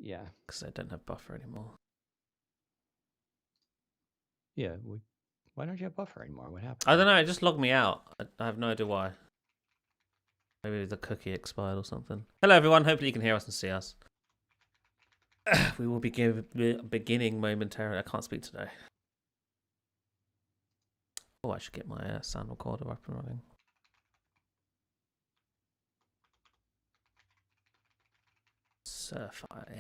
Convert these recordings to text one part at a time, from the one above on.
Yeah. Because I don't have buffer anymore. Yeah. Why don't you have buffer anymore? What happened? I don't know. It just logged me out. I have no idea why. Maybe the cookie expired or something. Hello, everyone. Hopefully you can hear us and see us. We will beginning momentarily. I can't speak today. Oh, I should get my sound recorder up and running. Surfy.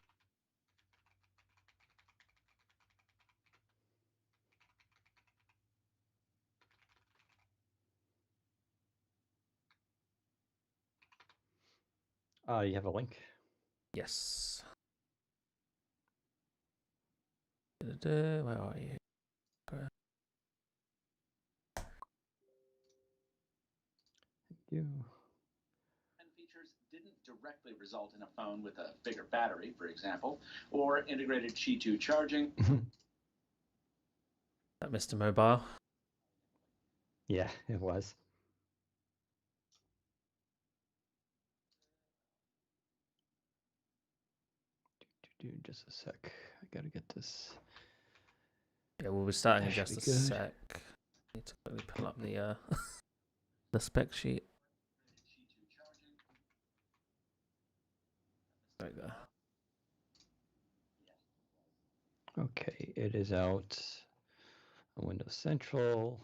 You have a link? Yes. Where are you? You. Features didn't directly result in a phone with a bigger battery, for example, or integrated Qi 2 charging. That Mr. Mobile. Yeah, it was. Just a sec. I gotta get this. Yeah, we'll be starting in just a sec. Need to quickly pull up the the spec sheet. There we go. Okay, it is out on Windows Central.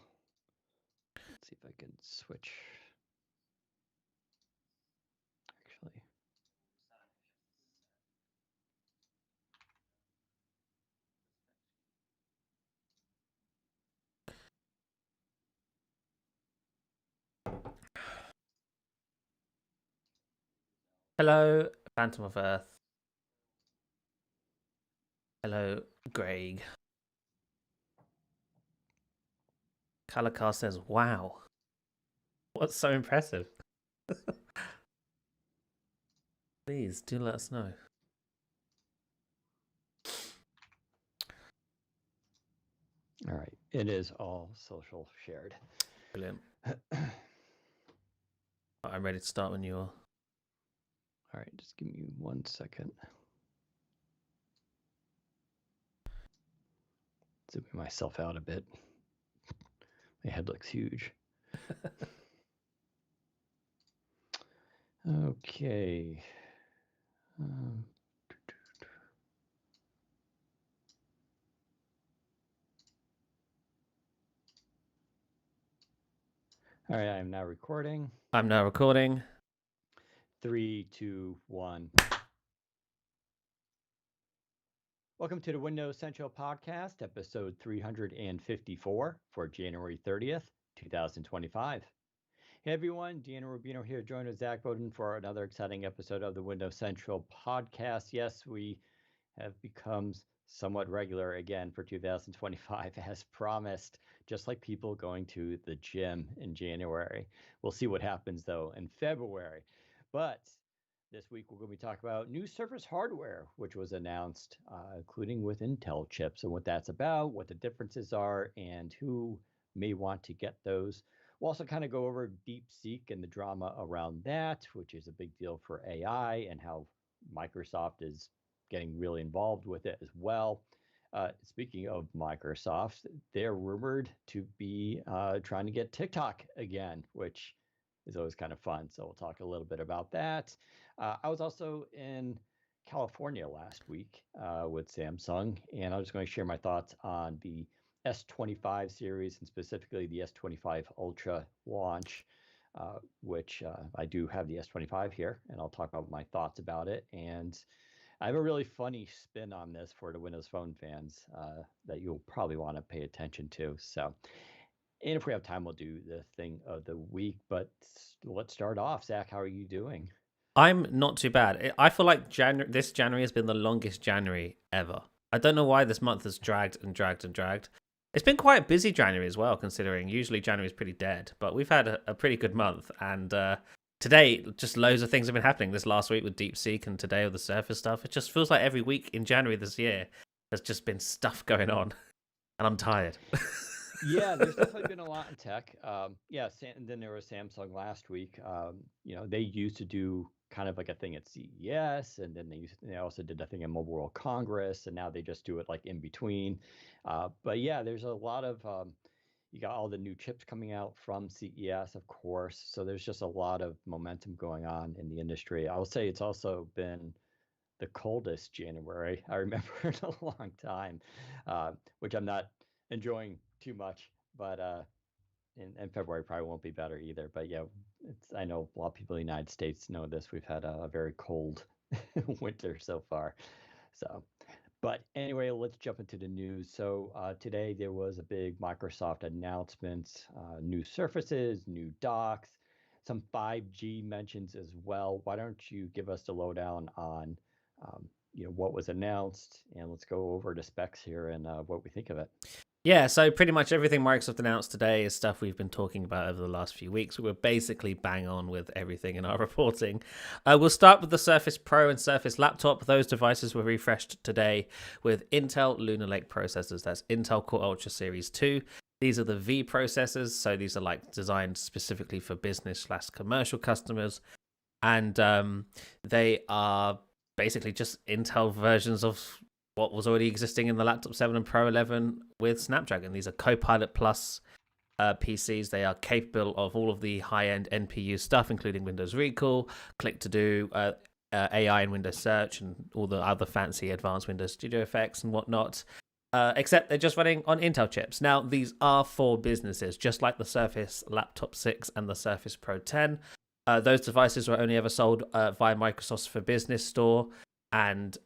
Let's see if I can switch. Actually. Hello, Phantom of Earth. Hello, Greg. Kalakar says, wow. What's so impressive? Please do let us know. All right, it is all social shared. Brilliant. I'm ready to start when you are. All right, just give me 1 second. Zooming myself out a bit. My head looks huge. Okay. All right, I am now recording. I'm now recording. 3, 2, 1. Welcome to the Windows Central Podcast, episode 354 for January 30th, 2025. Hey everyone, Deanna Rubino here, joined with Zac Bowden for another exciting episode of the Windows Central Podcast. Yes, we have become somewhat regular again for 2025 as promised, just like people going to the gym in January. We'll see what happens though in February. But this week we're going to be talking about new Surface hardware, which was announced, including with Intel chips and what that's about, what the differences are, and who may want to get those. We'll also kind of go over DeepSeek and the drama around that, which is a big deal for AI, and how Microsoft is getting really involved with it as well. Speaking of Microsoft, they're rumored to be trying to get TikTok again, which is always kind of fun. So we'll talk a little bit about that. I was also in California last week with Samsung, and I was going to share my thoughts on the S25 series and specifically the S25 Ultra launch, which I do have the S25 here, and I'll talk about my thoughts about it. And I have a really funny spin on this for the Windows Phone fans that you'll probably want to pay attention to. So, and if we have time, we'll do the thing of the week. But let's start off. Zac, how are you doing? I'm not too bad. I feel like this January has been the longest January ever. I don't know why this month has dragged and dragged and dragged. It's been quite a busy January as well, considering usually January is pretty dead. But we've had a pretty good month. And today, just loads of things have been happening this last week with DeepSeek and today with the Surface stuff. It just feels like every week in January this year, there's just been stuff going on. And I'm tired. Yeah, there's definitely been a lot in tech. And then there was Samsung last week. They used to do kind of like a thing at CES, and then they also did a thing at Mobile World Congress, and now they just do it like in between. But yeah, there's a lot of you got all the new chips coming out from CES, of course. So there's just a lot of momentum going on in the industry. I will say it's also been the coldest January I remember in a long time, which I'm not enjoying too much. But and February probably won't be better either. But yeah, I know a lot of people in the United States know this. We've had a very cold winter so far. So, but anyway, let's jump into the news. So today there was a big Microsoft announcement, new surfaces, new docks, some 5G mentions as well. Why don't you give us the lowdown on what was announced, and let's go over the specs here and what we think of it. Yeah, so pretty much everything Microsoft announced today is stuff we've been talking about over the last few weeks. We're basically bang on with everything in our reporting. We'll start with the Surface Pro and Surface Laptop. Those devices were refreshed today with Intel Lunar Lake processors. That's Intel Core Ultra Series 2. These are the V processors, so these are like designed specifically for business/commercial customers. And they are basically just Intel versions of what was already existing in the Laptop 7 and Pro 11 with Snapdragon. These are Copilot Plus PCs. They are capable of all of the high-end NPU stuff, including Windows Recall, Click to Do, AI and Windows Search, and all the other fancy advanced Windows Studio effects and whatnot. Except they're just running on Intel chips. Now, these are for businesses, just like the Surface Laptop 6 and the Surface Pro 10. Those devices were only ever sold via Microsoft's for Business store and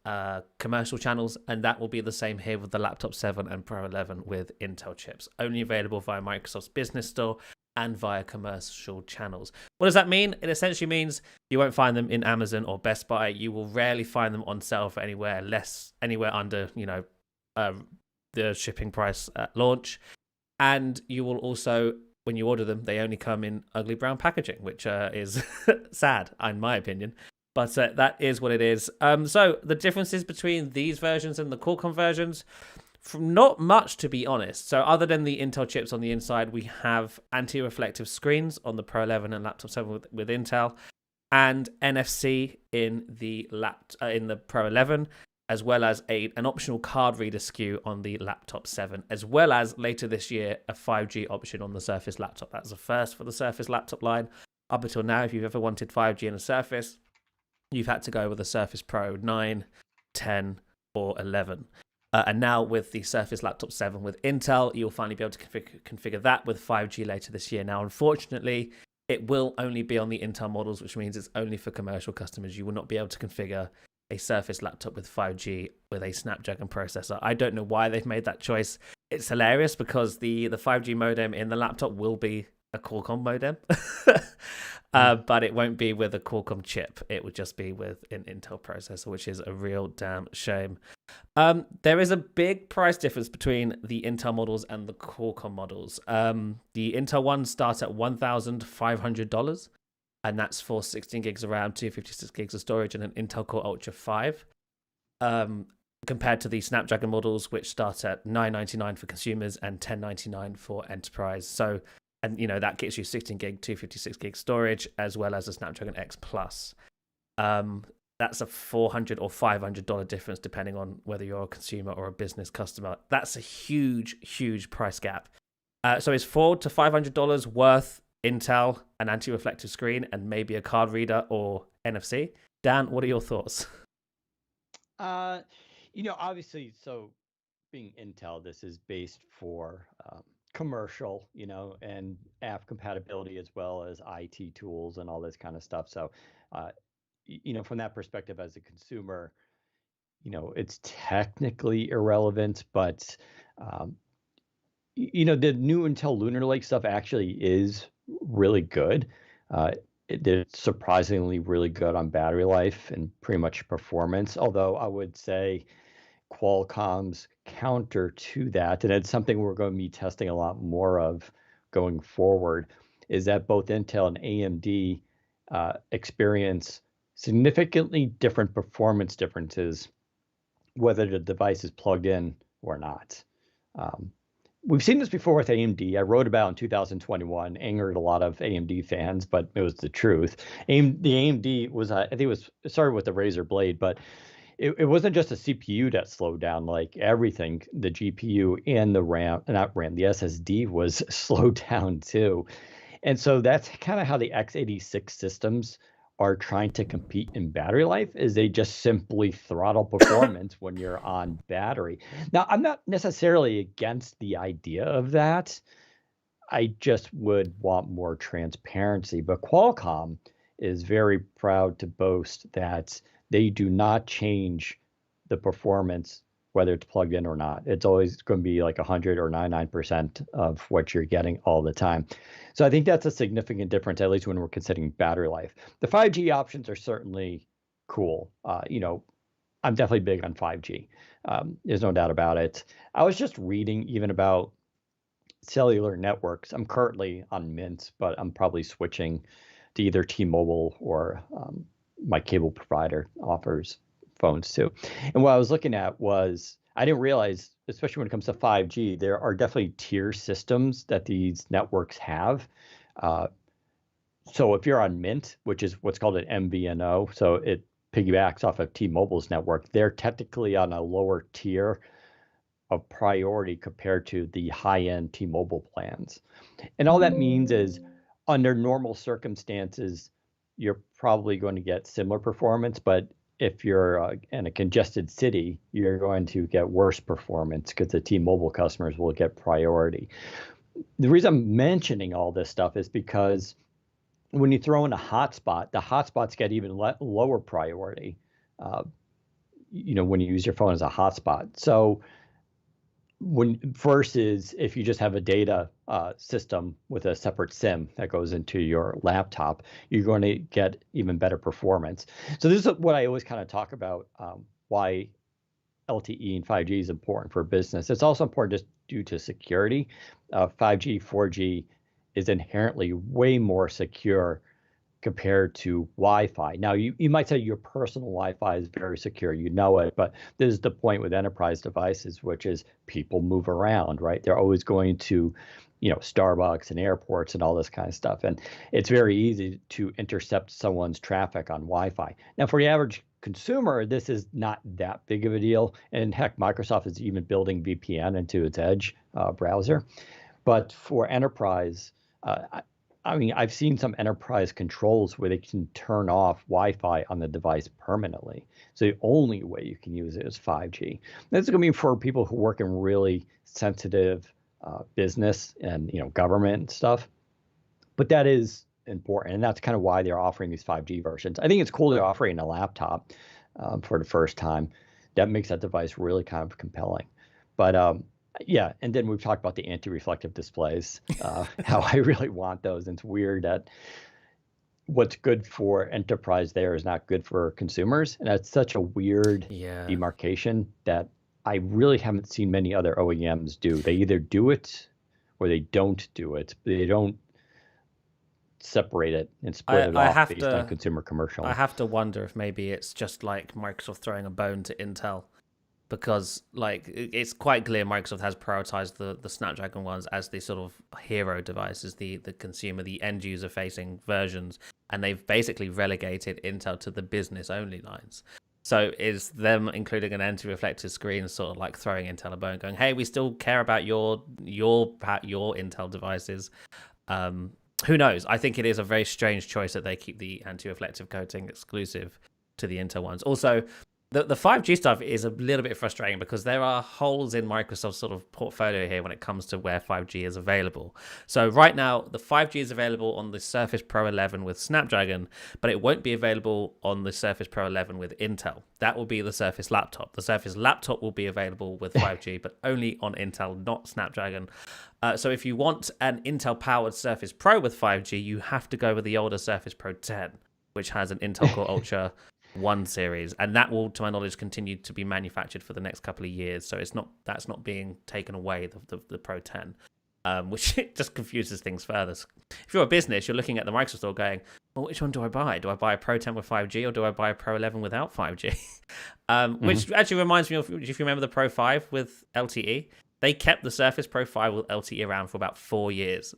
commercial channels, and that will be the same here with the Laptop 7 and Pro 11 with Intel chips. Only available via Microsoft's Business store and via commercial channels. What does that mean? It essentially means you won't find them in Amazon or Best Buy. You will rarely find them on sale for anywhere under, the shipping price at launch. And you will also, when you order them, they only come in ugly brown packaging, which is sad, in my opinion. But that is what it is. So the differences between these versions and the Qualcomm versions, from not much, to be honest. So other than the Intel chips on the inside, we have anti-reflective screens on the Pro 11 and Laptop 7 with Intel, and NFC in the Pro 11, as well as an optional card reader SKU on the Laptop 7, as well as later this year, a 5G option on the Surface Laptop. That's a first for the Surface Laptop line. Up until now, if you've ever wanted 5G in a Surface, you've had to go with a Surface Pro 9, 10, or 11. And now with the Surface Laptop 7 with Intel, you'll finally be able to configure that with 5G later this year. Now, unfortunately, it will only be on the Intel models, which means it's only for commercial customers. You will not be able to configure a Surface laptop with 5G with a Snapdragon processor. I don't know why they've made that choice. It's hilarious because the 5G modem in the laptop will be a Qualcomm modem, but it won't be with a Qualcomm chip. It would just be with an Intel processor, which is a real damn shame. There is a big price difference between the Intel models and the Qualcomm models. The Intel ones start at $1,500, and that's for 16 gigs of RAM, 256 gigs of storage, and an Intel Core Ultra 5. Compared to the Snapdragon models, which start at $999 for consumers and $1,099 for enterprise. So, and that gets you 16 gig, 256 gig storage, as well as a Snapdragon X Plus. That's a $400 or $500 difference, depending on whether you're a consumer or a business customer. That's a huge, huge price gap. So it's $400 to $500 worth Intel, an anti-reflective screen, and maybe a card reader or NFC. Dan, what are your thoughts? Obviously, so being Intel, this is based for commercial, and app compatibility as well as IT tools and all this kind of stuff. So, from that perspective, as a consumer, it's technically irrelevant, but the new Intel Lunar Lake stuff actually is really good. It's surprisingly really good on battery life and pretty much performance. Although I would say Qualcomm's counter to that, and it's something we're going to be testing a lot more of going forward, is that both Intel and AMD experience significantly different performance differences, whether the device is plugged in or not. we've seen this before with AMD. I wrote about in 2021, angered a lot of AMD fans, but it was the truth. The AMD was, I think it started with the Razer Blade, but it wasn't just a CPU that slowed down, like everything. The GPU and the the SSD was slowed down too. And so that's kind of how the x86 systems are trying to compete in battery life, is they just simply throttle performance when you're on battery. Now, I'm not necessarily against the idea of that. I just would want more transparency. But Qualcomm is very proud to boast that they do not change the performance, whether it's plugged in or not. It's always going to be like 100 or 99% of what you're getting all the time. So I think that's a significant difference, at least when we're considering battery life. The 5G options are certainly cool. I'm definitely big on 5G. There's no doubt about it. I was just reading even about cellular networks. I'm currently on Mint, but I'm probably switching to either T-Mobile or my cable provider offers phones too. And what I was looking at was, I didn't realize, especially when it comes to 5G, there are definitely tier systems that these networks have. So if you're on Mint, which is what's called an MVNO, so it piggybacks off of T-Mobile's network, they're technically on a lower tier of priority compared to the high-end T-Mobile plans. And all that means is, under normal circumstances, you're probably going to get similar performance, but if you're in a congested city, you're going to get worse performance because the T-Mobile customers will get priority. The reason I'm mentioning all this stuff is because when you throw in a hotspot, the hotspots get even lower priority, when you use your phone as a hotspot. So versus if you just have a data system with a separate SIM that goes into your laptop, you're going to get even better performance. So this is what I always kind of talk about, why LTE and 5G is important for business. It's also important just due to security. 5G, 4G is inherently way more secure compared to Wi-Fi. Now, you might say your personal Wi-Fi is very secure, you know it, but this is the point with enterprise devices, which is people move around, right? They're always going to, Starbucks and airports and all this kind of stuff. And it's very easy to intercept someone's traffic on Wi-Fi. Now, for the average consumer, this is not that big of a deal. And heck, Microsoft is even building VPN into its Edge browser. But for enterprise, I've seen some enterprise controls where they can turn off Wi-Fi on the device permanently. So the only way you can use it is 5G. That's going to be for people who work in really sensitive business and government and stuff. But that is important, and that's kind of why they're offering these 5G versions. I think it's cool they're offering a laptop for the first time. That makes that device really kind of compelling. But yeah, and then we've talked about the anti-reflective displays, how I really want those. And it's weird that what's good for enterprise there is not good for consumers. And that's such a weird demarcation that I really haven't seen many other OEMs do. They either do it or they don't do it. They don't separate it and split it off based on consumer commercial. I have to wonder if maybe it's just like Microsoft throwing a bone to Intel. Because it's quite clear Microsoft has prioritized the Snapdragon ones as the sort of hero devices, the consumer, the end user facing versions, and they've basically relegated Intel to the business only lines. So is them including an anti-reflective screen sort of like throwing Intel a bone, going, "Hey, we still care about your Intel devices." Who knows? I think it is a very strange choice that they keep the anti-reflective coating exclusive to the Intel ones. Also, the 5G stuff is a little bit frustrating because there are holes in Microsoft's sort of portfolio here when it comes to where 5G is available. So right now, the 5G is available on the Surface Pro 11 with Snapdragon, but it won't be available on the Surface Pro 11 with Intel. That will be the Surface Laptop. The Surface Laptop will be available with 5G, but only on Intel, not Snapdragon. So if you want an Intel-powered Surface Pro with 5G, you have to go with the older Surface Pro 10, which has an Intel Core Ultra 1 series, and that will, to my knowledge, continue to be manufactured for the next couple of years. So that's not being taken away, the Pro 10, which just confuses things further. If you're a business, you're looking at the Microsoft Store going, well, which one do I buy? Do I buy a Pro 10 with 5G or do I buy a Pro 11 without 5G? Which actually reminds me of, if you remember the Pro 5 with LTE, they kept the Surface Pro 5 with LTE around for about 4 years.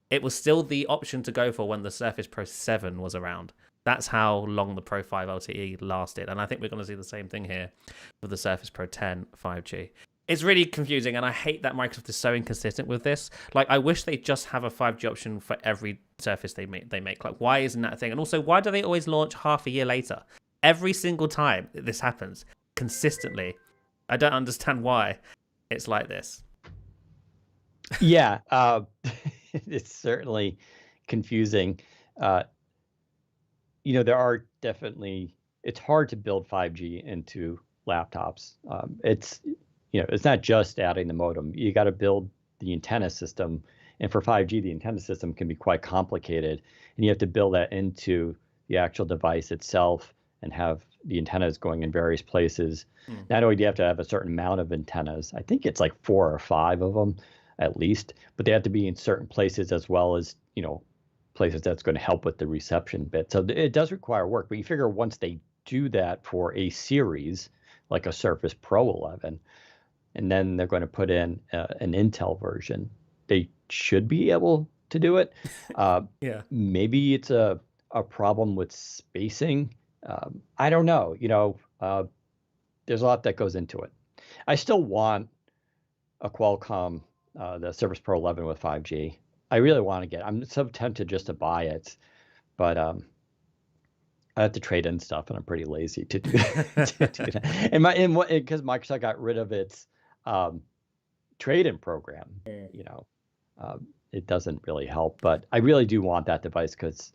It was still the option to go for when the Surface Pro 7 was around. That's how long the Pro 5 LTE lasted. And I think we're going to see the same thing here with the Surface Pro 10 5G. It's really confusing, and I hate that Microsoft is so inconsistent with this. Like, I wish they just have a 5G option for every Surface they make. Like, why isn't that a thing? And also, why do they always launch half a year later? Every single time this happens, consistently. I don't understand why it's like this. Yeah, it's certainly confusing. There are definitely, it's hard to build 5G into laptops. It's not just adding the modem. You got to build the antenna system. And for 5G, the antenna system can be quite complicated. And you have to build that into the actual device itself and have the antennas going in various places. Not only do you have to have a certain amount of antennas, I think it's like 4 or 5 of them at least, but they have to be in certain places as well as, places that's going to help with the reception bit. So it does require work, but you figure once they do that for a series, like a Surface Pro 11, and then they're going to put in an Intel version, they should be able to do it. Yeah. Maybe it's a problem with spacing. I don't know. There's a lot that goes into it. I still want a Qualcomm, the Surface Pro 11 with 5G. I really want to get. I'm so tempted just to buy it, but I have to trade in stuff, and I'm pretty lazy to do, to do that. Because Microsoft got rid of its trade-in program, it doesn't really help. But I really do want that device because,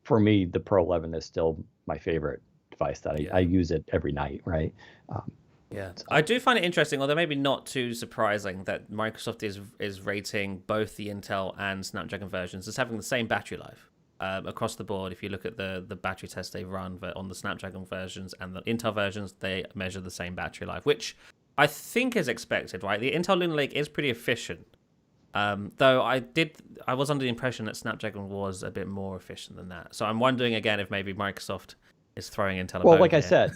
for me, the Pro 11 is still my favorite device that I use it every night, right? Yeah, I do find it interesting, although maybe not too surprising, that Microsoft is rating both the Intel and Snapdragon versions as having the same battery life across the board. If you look at the battery tests they've run on the Snapdragon versions and the Intel versions, they measure the same battery life, which I think is expected, right? The Intel Lunar Lake is pretty efficient, though I was under the impression that Snapdragon was a bit more efficient than that. So I'm wondering again if maybe Microsoft is throwing Intel a bone like I here. said,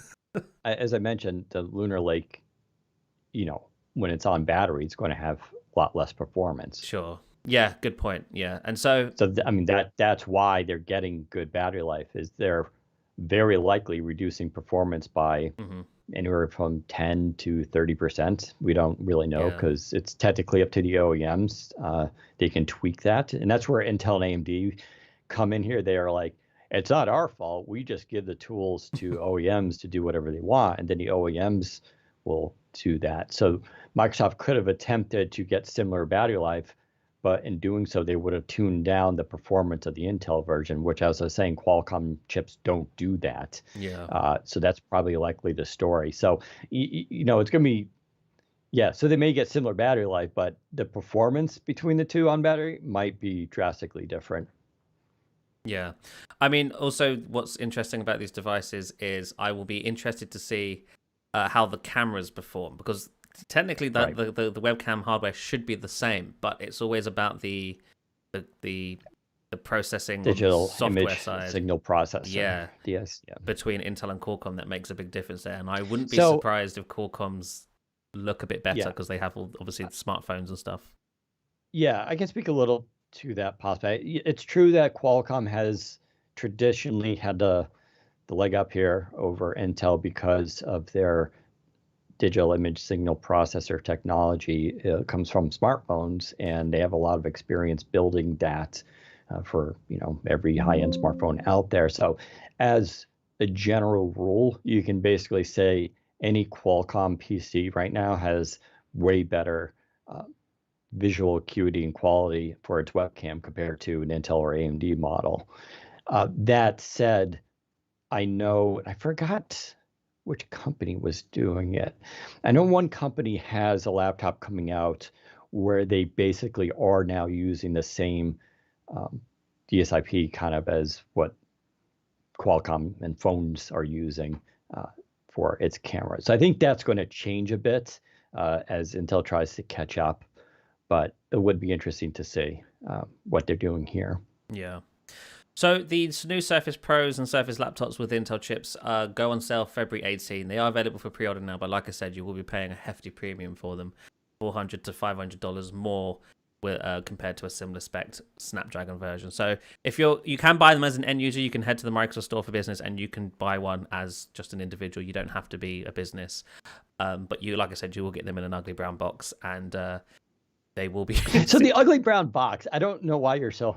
as I mentioned, the Lunar Lake, when it's on battery, it's going to have a lot less performance. Sure. Yeah, good point. Yeah. And so that's why they're getting good battery life, is they're very likely reducing performance by anywhere from 10 to 30%. We don't really know because it's technically up to the OEMs. They can tweak that. And that's where Intel and AMD come in here. They are like, it's not our fault. We just give the tools to OEMs to do whatever they want, and then the OEMs will do that. So Microsoft could have attempted to get similar battery life, but in doing so, they would have tuned down the performance of the Intel version, which, as I was saying, Qualcomm chips don't do that. Yeah. So that's probably likely the story. So, it's going to be, so they may get similar battery life, but the performance between the two on battery might be drastically different. Yeah. I mean, also what's interesting about these devices is I will be interested to see how the cameras perform, because technically the webcam hardware should be the same, but it's always about the processing digital software image side. Signal processor. Yeah. Yes. Yeah. Between Intel and Qualcomm, that makes a big difference there. And I wouldn't be surprised if Qualcomm's look a bit better because they have obviously the smartphones and stuff. Yeah, I can speak a little to that possibility. It's true that Qualcomm has traditionally had the leg up here over Intel because of their digital image signal processor technology. It comes from smartphones, and they have a lot of experience building that for every high-end smartphone out there. So as a general rule, you can basically say any Qualcomm PC right now has way better visual acuity and quality for its webcam compared to an Intel or AMD model. That said, I forgot which company was doing it. I know one company has a laptop coming out where they basically are now using the same DSIP kind of as what Qualcomm and phones are using for its cameras. So I think that's going to change a bit as Intel tries to catch up. But it would be interesting to see what they're doing here. Yeah. So these new Surface Pros and Surface laptops with Intel chips go on sale February 18. They are available for pre-order now, but like I said, you will be paying a hefty premium for them $400 to $500 more compared to a similar spec Snapdragon version. So if you can buy them as an end user, you can head to the Microsoft Store for Business and you can buy one as just an individual. You don't have to be a business, but like I said, you will get them in an ugly brown box, and they will be. So the ugly brown box, I don't know why you're so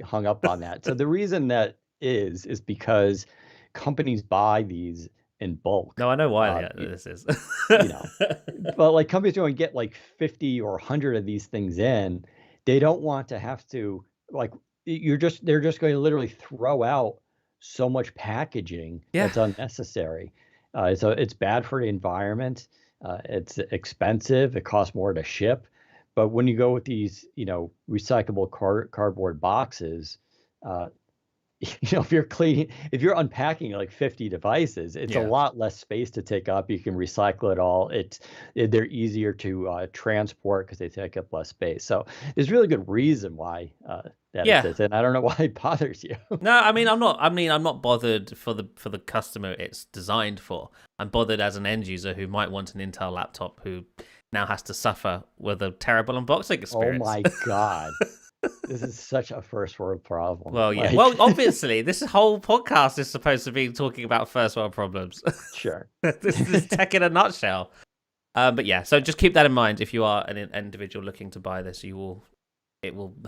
hung up on that. So the reason that is because companies buy these in bulk. No, I know why this is. But like companies don't get like 50 or 100 of these things in. They don't want to have to they're just going to literally throw out so much packaging that's unnecessary. So it's bad for the environment. It's expensive. It costs more to ship. But when you go with these, recyclable cardboard boxes, if you're unpacking like 50 devices, it's a lot less space to take up. You can recycle it all. They're easier to transport because they take up less space. So there's really good reason why that exists, and I don't know why it bothers you. No, I'm not bothered for the customer it's designed for. I'm bothered as an end user who might want an Intel laptop who now has to suffer with a terrible unboxing experience. Oh my God. This is such a first world problem. Well, yeah. Well, obviously, this whole podcast is supposed to be talking about first world problems. Sure. This is tech in a nutshell. But yeah, so just keep that in mind. If you are an individual looking to buy this, it will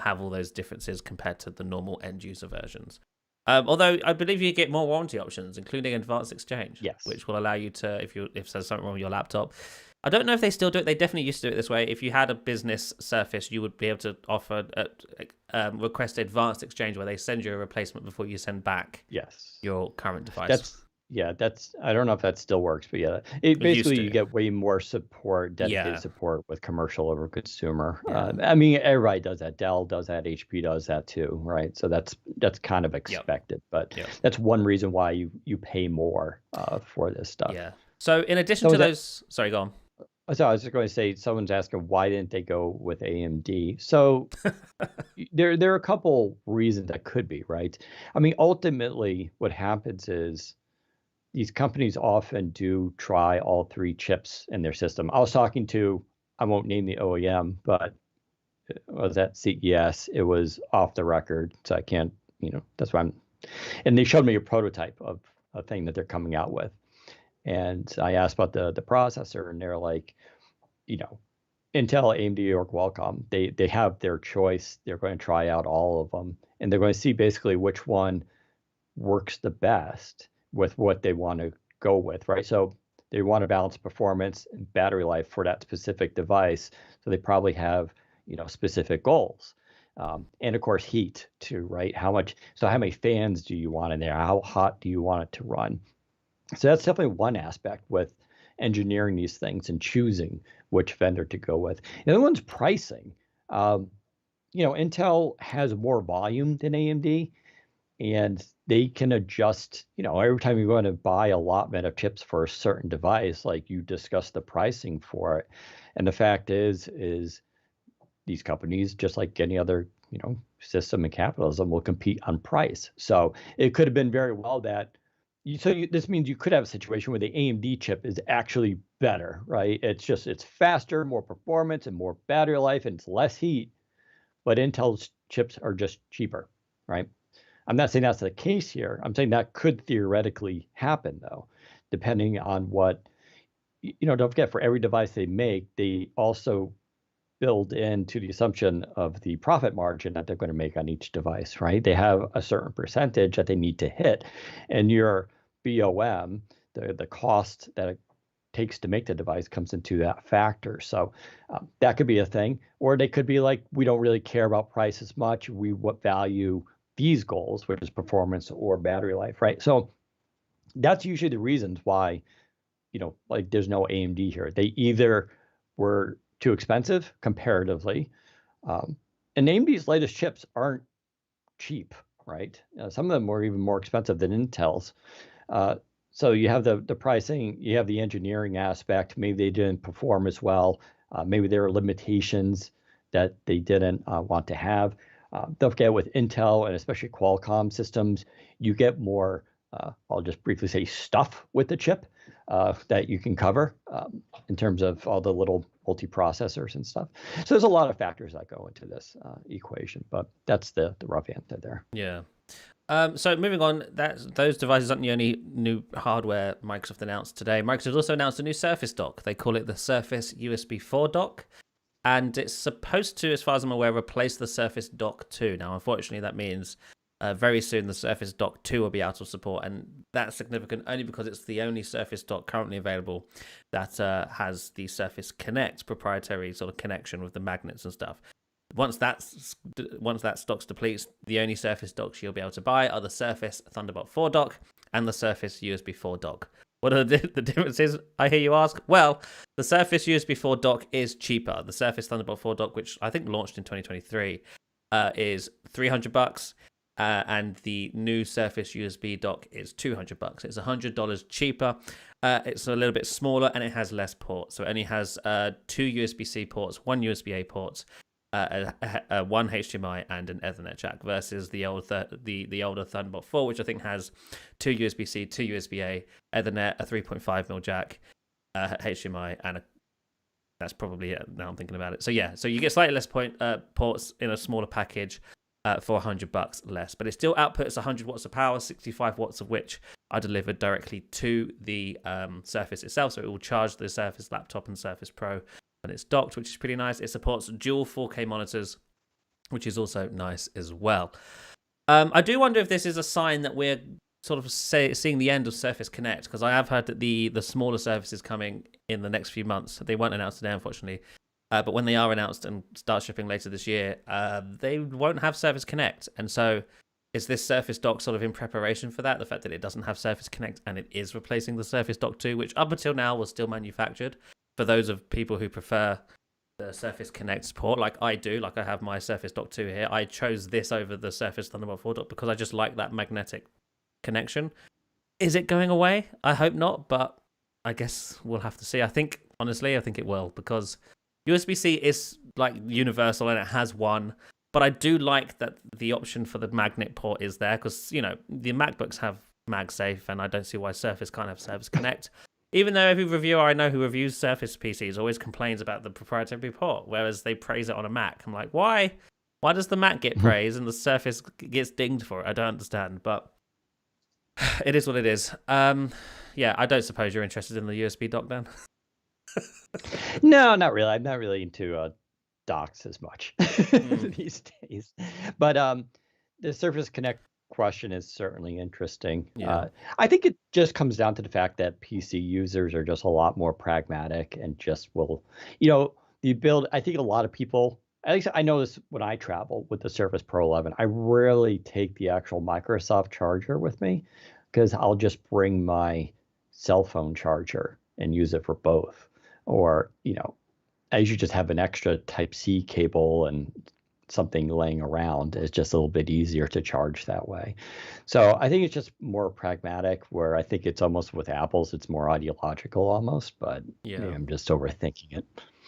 have all those differences compared to the normal end user versions. Although I believe you get more warranty options, including advanced exchange, yes, which will allow you to, if there's something wrong with your laptop. I don't know if they still do it. They definitely used to do it this way. If you had a business Surface, you would be able to offer request advanced exchange, where they send you a replacement before you send back your current device. I don't know if that still works, but basically you get way more support, dedicated support with commercial over consumer. Everybody does that. Dell does that. HP does that too, right? So that's kind of expected, but that's one reason why you pay more for this stuff. Yeah. So in addition to those, sorry, go on. So I was just going to say, someone's asking why didn't they go with AMD? So there are a couple reasons that could be, right? Ultimately, what happens is these companies often do try all three chips in their system. I was talking to, I won't name the OEM, but it was at CES. It was off the record, so I can't, that's why and they showed me a prototype of a thing that they're coming out with. And I asked about the processor, and they're like, Intel, AMD, or Qualcomm, they have their choice. They're going to try out all of them, and they're going to see basically which one works the best with what they want to go with, right? So they want to balance performance and battery life for that specific device. So they probably have, specific goals. And of course, heat too, right? How many fans do you want in there? How hot do you want it to run? So that's definitely one aspect with engineering these things and choosing which vendor to go with. The other one's pricing. Intel has more volume than AMD, and they can adjust, every time you're going to buy allotment of chips for a certain device, like you discuss the pricing for it. And the fact is these companies, just like any other, system in capitalism, will compete on price. So it could have been very well that this means you could have a situation where the AMD chip is actually better, right? It's faster, more performance, and more battery life, and it's less heat. But Intel's chips are just cheaper, right? I'm not saying that's the case here. I'm saying that could theoretically happen, though, depending on what, don't forget, for every device they make, they also build into the assumption of the profit margin that they're going to make on each device, right? They have a certain percentage that they need to hit, and your BOM, the cost that it takes to make the device, comes into that factor. So that could be a thing, or they could be like, we don't really care about price as much. We value these goals, which is performance or battery life, right? So that's usually the reasons why, there's no AMD here. They either were too expensive comparatively, and AMD's latest chips aren't cheap, right? Some of them were even more expensive than Intel's. So you have the pricing, you have the engineering aspect. Maybe they didn't perform as well. Maybe there are limitations that they didn't want to have. Don't forget, with Intel and especially Qualcomm systems, you get more I'll just briefly say stuff with the chip that you can cover in terms of all the little multiprocessors and stuff. So there's a lot of factors that go into this equation, but that's the rough answer there. Yeah. So moving on, those devices aren't the only new hardware Microsoft announced today. Microsoft also announced a new Surface dock. They call it the Surface USB 4 dock. And it's supposed to, as far as I'm aware, replace the Surface Dock 2. Now, unfortunately, that means very soon the Surface Dock 2 will be out of support. And that's significant only because it's the only Surface Dock currently available that has the Surface Connect proprietary sort of connection with the magnets and stuff. Once that stock depletes, the only Surface docks you'll be able to buy are the Surface Thunderbolt 4 dock and the Surface USB 4 dock. What are the differences, I hear you ask? Well, the Surface USB 4 dock is cheaper. The Surface Thunderbolt 4 dock, which I think launched in 2023, is $300, and the new Surface USB dock is $200. It's $100 cheaper. It's a little bit smaller, and it has less ports. So it only has 2 USB-C ports, 1 USB-A port, one HDMI and an Ethernet jack, versus the older Thunderbolt 4, which I think has 2 USB-C, 2 USB-A, Ethernet, a 3.5mm jack, HDMI, and that's probably it. Now I'm thinking about it. So yeah, so you get slightly less ports in a smaller package for $100 less, but it still outputs 100 watts of power, 65 watts of which are delivered directly to the Surface itself. So it will charge the Surface laptop and Surface Pro when it's docked, which is pretty nice. It supports dual 4K monitors, which is also nice as well. I do wonder if this is a sign that we're sort of seeing the end of Surface Connect, because I have heard that the smaller Surface is coming in the next few months. They weren't announced today, unfortunately. But when they are announced and start shipping later this year, they won't have Surface Connect. And so is this Surface Dock sort of in preparation for that? The fact that it doesn't have Surface Connect and it is replacing the Surface Dock 2, which up until now was still manufactured. For those of people who prefer the Surface Connect support, like I do, like I have my Surface Dock 2 here, I chose this over the Surface Thunderbolt 4 dock because I just like that magnetic connection. Is it going away? I hope not, but I guess we'll have to see. Honestly, I think it will, because USB-C is like universal and it has one, but I do like that the option for the magnet port is there, because, you know, the MacBooks have MagSafe, and I don't see why Surface can't have Surface Connect. Even though every reviewer I know who reviews Surface PCs always complains about the proprietary port, whereas they praise it on a Mac. I'm like, why? Why does the Mac get praise and the Surface gets dinged for it? I don't understand, but it is what it is. Yeah, I don't suppose you're interested in the USB dock then? No, not really. I'm not really into docks as much these days. But the Surface Connect question is certainly interesting. Yeah. I think it just comes down to the fact that PC users are just a lot more pragmatic and just will, I think a lot of people, at least I know this when I travel with the Surface Pro 11, I rarely take the actual Microsoft charger with me, because I'll just bring my cell phone charger and use it for both. Or, I usually just have an extra Type-C cable and something laying around. It's just a little bit easier to charge that way. So I think it's just more pragmatic, where I think it's almost with Apple's, it's more ideological almost, but Yeah. maybe I'm just overthinking it.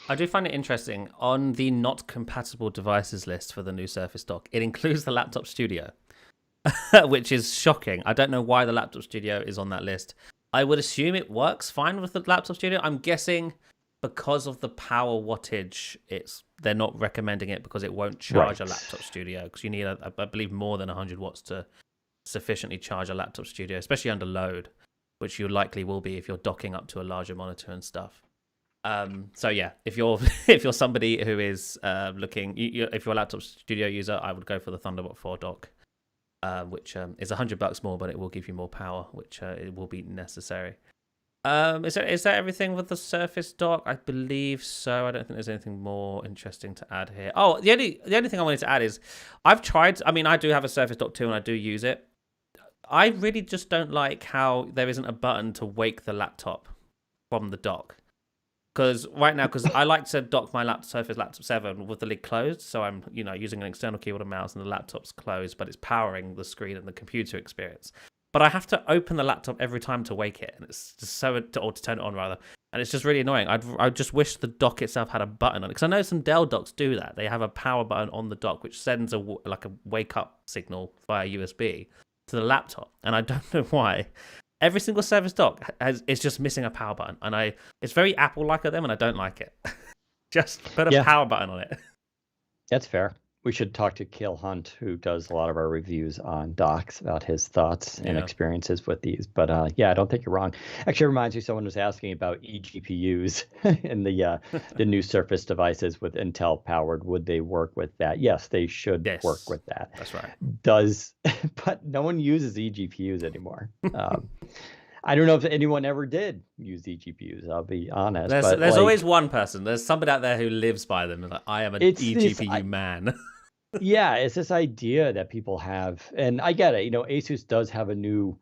I do find it interesting. On the not compatible devices list for the new Surface Dock, it includes the Laptop Studio, which is shocking. I don't know why the Laptop Studio is on that list. I would assume it works fine with the Laptop Studio. I'm guessing because of the power wattage, they're not recommending it because it won't charge a Laptop Studio, because you need, I believe, more than 100 watts to sufficiently charge a Laptop Studio, especially under load, which you likely will be if you're docking up to a larger monitor and stuff. So yeah, if you're somebody who is looking, if you're a Laptop Studio user, I would go for the Thunderbolt 4 dock, which is $100 more, but it will give you more power, which it will be necessary. Is that everything with the Surface dock? I believe so. I don't think there's anything more interesting to add here. Oh, the only thing I wanted to add is I do have a Surface dock too, and I do use it. I really just don't like how there isn't a button to wake the laptop from the dock. Because I like to dock my Surface Laptop 7 with the lid closed, so I'm using an external keyboard and mouse, and the laptop's closed, but it's powering the screen and the computer experience. But I have to open the laptop every time to wake it, and it's just or to turn it on rather, and it's just really annoying. I just wish the dock itself had a button on it, because I know some Dell docks do that. They have a power button on the dock which sends a wake up signal via USB. to the laptop, and I don't know why. Every single Surface dock is just missing a power button, and it's very Apple-like of them, and I don't like it. Just put a power button on it. That's fair. We should talk to Cale Hunt, who does a lot of our reviews on docks, about his thoughts and experiences with these. But I don't think you're wrong. Actually, it reminds me, someone was asking about eGPUs in the new Surface devices with Intel powered. Would they work with that? Yes, they should work with that. That's right. But no one uses eGPUs anymore. I don't know if anyone ever did use eGPUs. I'll be honest. There's always one person. There's somebody out there who lives by them. Like, I am an eGPU man. Yeah, it's this idea that people have, and I get it. Asus does have a new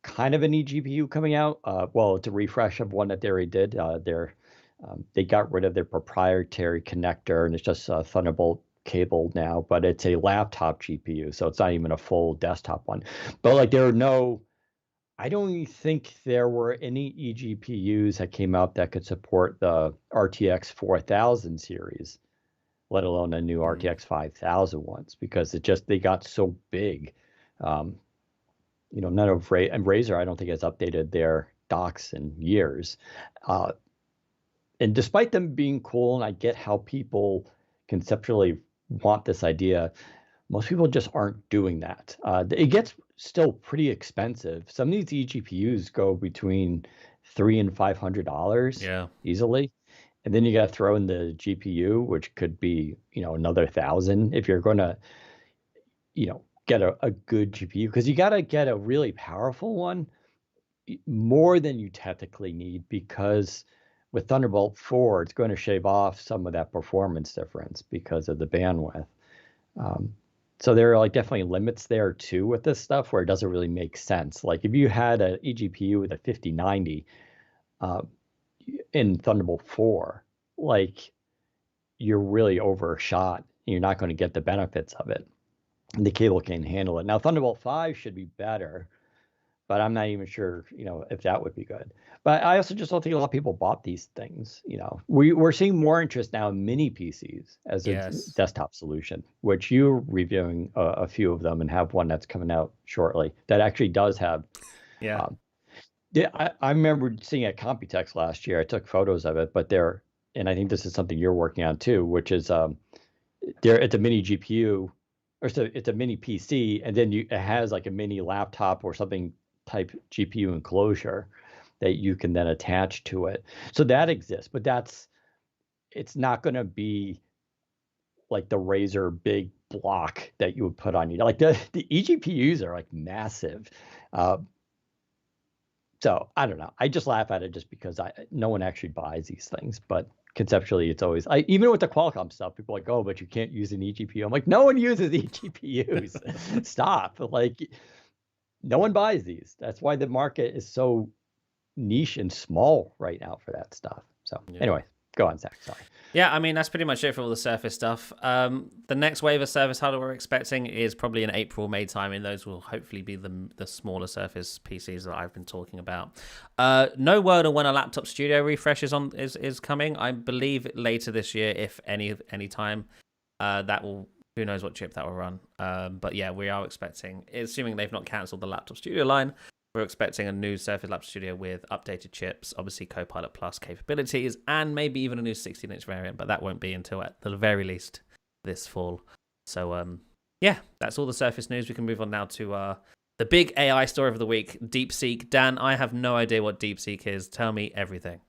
kind of an eGPU coming out. Well, it's a refresh of one that they already did. They got rid of their proprietary connector, and it's just a Thunderbolt cable now. But it's a laptop GPU, so it's not even a full desktop one. But like, I don't even think there were any eGPUs that came out that could support the RTX 4000 series, let alone a new RTX 5000 ones, because they got so big. None of Razer, I don't think, has updated their docks in years. And despite them being cool, and I get how people conceptually want this idea, most people just aren't doing that. It gets still pretty expensive. Some of these eGPUs go between $300 and $500 easily. And then you got to throw in the GPU, which could be, another $1,000 if you're going to, get a good GPU, because you got to get a really powerful one, more than you technically need, because with Thunderbolt 4, it's going to shave off some of that performance difference because of the bandwidth. So there are definitely limits there too with this stuff where it doesn't really make sense. Like if you had an eGPU with a 5090, in Thunderbolt 4, you're really overshot. You're not going to get the benefits of it. And the cable can't handle it. Now, Thunderbolt 5 should be better, but I'm not even sure, if that would be good. But I also just don't think a lot of people bought these things. We're seeing more interest now in mini PCs as a desktop solution, which you're reviewing a few of them and have one that's coming out shortly that actually does have. I remember seeing at Computex last year. I took photos of it, but and I think this is something you're working on too, which is it's a mini GPU, or so it's a mini PC, and then it has like a mini laptop or something type GPU enclosure that you can then attach to it. So that exists, but it's not going to be like the Razer big block that you would put on you. Like the eGPUs are massive. So I don't know. I just laugh at it just because no one actually buys these things. But conceptually, it's always even with the Qualcomm stuff, people are like, oh, but you can't use an eGPU. I'm like, no one uses eGPUs. Stop. No one buys these. That's why the market is so niche and small right now for that stuff. So anyway, go on, Zach. Sorry. Yeah, I mean, that's pretty much it for all the Surface stuff. The next wave of Surface hardware we're expecting is probably in April, May time, and those will hopefully be the smaller Surface PCs that I've been talking about. No word on when a laptop studio refresh is coming. I believe later this year, if any time. That will, who knows what chip that will run. But yeah, we are expecting, assuming they've not cancelled the laptop studio line, we're expecting a new Surface Laptop Studio with updated chips, obviously Copilot Plus capabilities, and maybe even a new 16-inch variant, but that won't be until at the very least this fall. So, that's all the Surface news. We can move on now to the big AI story of the week, DeepSeek. Dan, I have no idea what DeepSeek is. Tell me everything.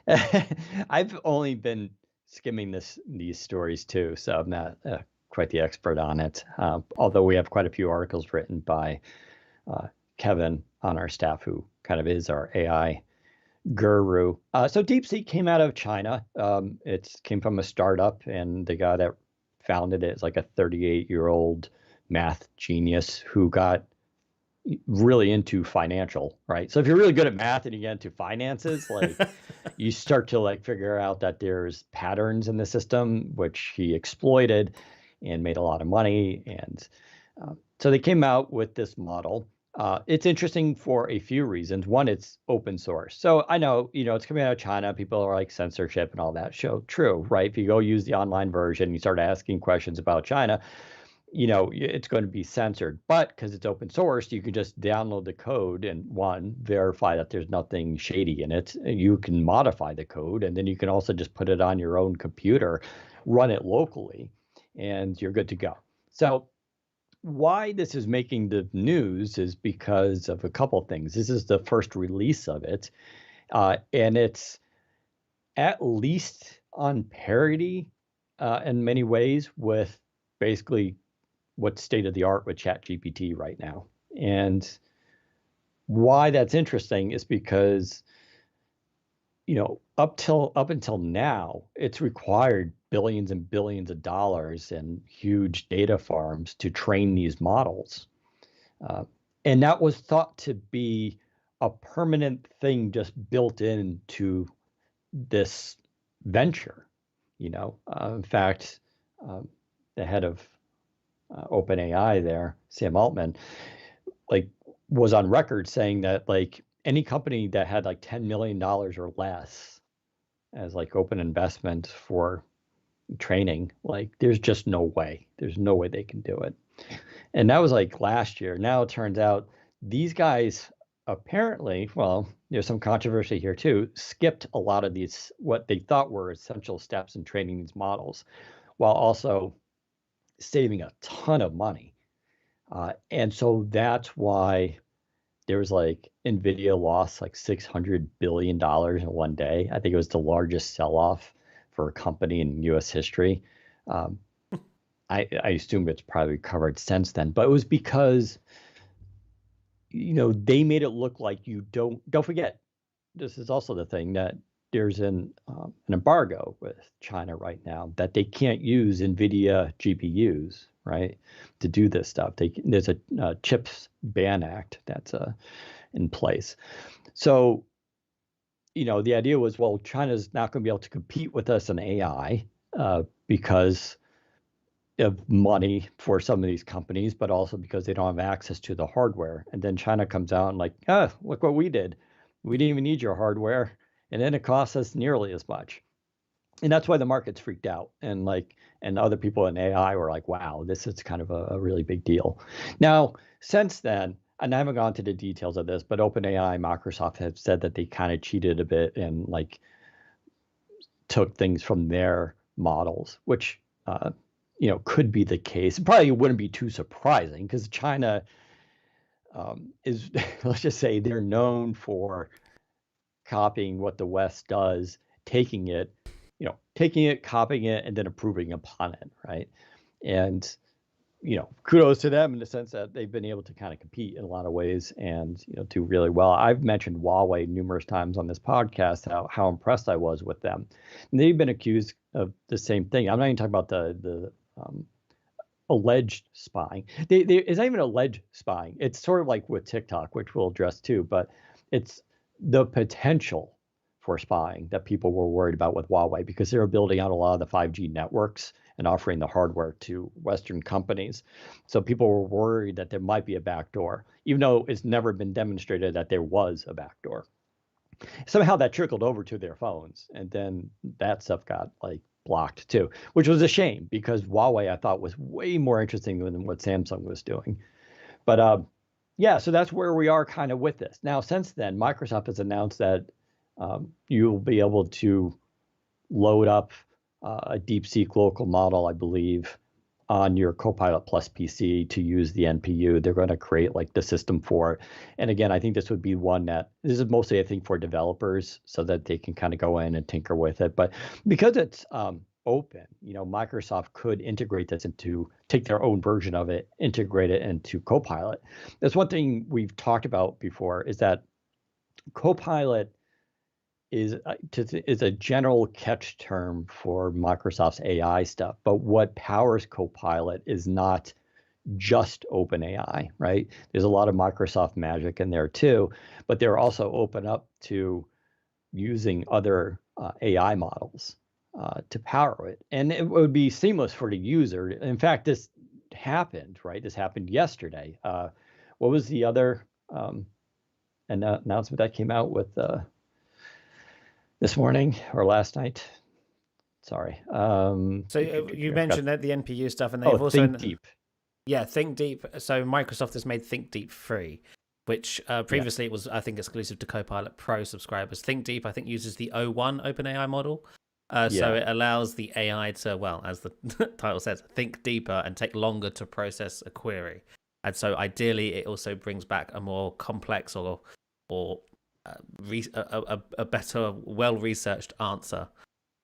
I've only been skimming these stories too, so I'm not quite the expert on it, although we have quite a few articles written by Kevin on our staff, who kind of is our AI guru. So DeepSeek came out of China. It came from a startup, and the guy that founded it is like a 38-year-old math genius who got really into financial, right? So if you're really good at math and you get into finances, you start to figure out that there's patterns in the system, which he exploited and made a lot of money. And so they came out with this model. It's interesting for a few reasons. One, it's open source. So I know, it's coming out of China. People are like censorship and all that. True, right? If you go use the online version, you start asking questions about China, it's going to be censored. But because it's open source, you can just download the code and verify that there's nothing shady in it. You can modify the code, and then you can also just put it on your own computer, run it locally, and you're good to go. So why this is making the news is because of a couple things. This is the first release of it, and it's at least on parity in many ways with basically what's state of the art with ChatGPT right now. And why that's interesting is because, up until now, it's required billions and billions of dollars and huge data farms to train these models. And that was thought to be a permanent thing just built into this venture. In fact, the head of OpenAI there, Sam Altman, was on record saying that any company that had $10 million or less as open investment for training, there's just no way. There's no way they can do it. And that was last year. Now it turns out these guys apparently, well, there's some controversy here too, skipped a lot of these, what they thought were essential steps in training these models, while also saving a ton of money. And so that's why there was NVIDIA lost $600 billion in one day. I think it was the largest sell-off for a company in US history. I assume it's probably recovered since then, but it was because, they made it look like you don't forget. This is also the thing that there's an embargo with China right now that they can't use NVIDIA GPUs, right, to do this stuff. There's a CHIPS Ban Act that's in place. So, the idea was, well, China's not going to be able to compete with us in AI because of money for some of these companies, but also because they don't have access to the hardware. And then China comes out and look what we did. We didn't even need your hardware. And then it costs us nearly as much. And that's why the market's freaked out. And and other people in AI were like, wow, this is kind of a really big deal. Now, since then, and I haven't gone to the details of this, but OpenAI, Microsoft have said that they kind of cheated a bit and took things from their models, which could be the case. It probably wouldn't be too surprising because China is, let's just say, they're known for copying what the West does, taking it, copying it, and then improving upon it, right? And kudos to them in the sense that they've been able to kind of compete in a lot of ways and do really well. I've mentioned Huawei numerous times on this podcast how impressed I was with them. And they've been accused of the same thing. I'm not even talking about the alleged spying. It's not even alleged spying. It's sort of like with TikTok, which we'll address too, but it's the potential for spying that people were worried about with Huawei because they were building out a lot of the 5G networks and offering the hardware to Western companies. So people were worried that there might be a backdoor, even though it's never been demonstrated that there was a backdoor. Somehow that trickled over to their phones, and then that stuff got blocked too, which was a shame because Huawei I thought was way more interesting than what Samsung was doing. But yeah, so that's where we are kind of with this. Now, since then, Microsoft has announced that you'll be able to load up a DeepSeek local model, I believe, on your Copilot Plus PC to use the NPU. They're going to create the system for it. And again, I think this would be this is mostly, I think, for developers so that they can kind of go in and tinker with it. But because it's open, Microsoft could integrate this take their own version of it, integrate it into Copilot. That's one thing we've talked about before is that Copilot is a general catch term for Microsoft's AI stuff. But what powers Copilot is not just OpenAI, right? There's a lot of Microsoft magic in there too, but they're also open up to using other AI models to power it. And it would be seamless for the user. In fact, this happened, right? This happened yesterday. What was the other announcement that came out with this morning or last night? Sorry. So you mentioned that the NPU stuff, and they've also Think Deep. Yeah, Think Deep. So Microsoft has made Think Deep free, which previously it was, I think, exclusive to Copilot Pro subscribers. Think Deep, I think, uses the O1 OpenAI model. So it allows the AI to, well, as the title says, think deeper and take longer to process a query. And so ideally, it also brings back a more complex or a better, well-researched answer.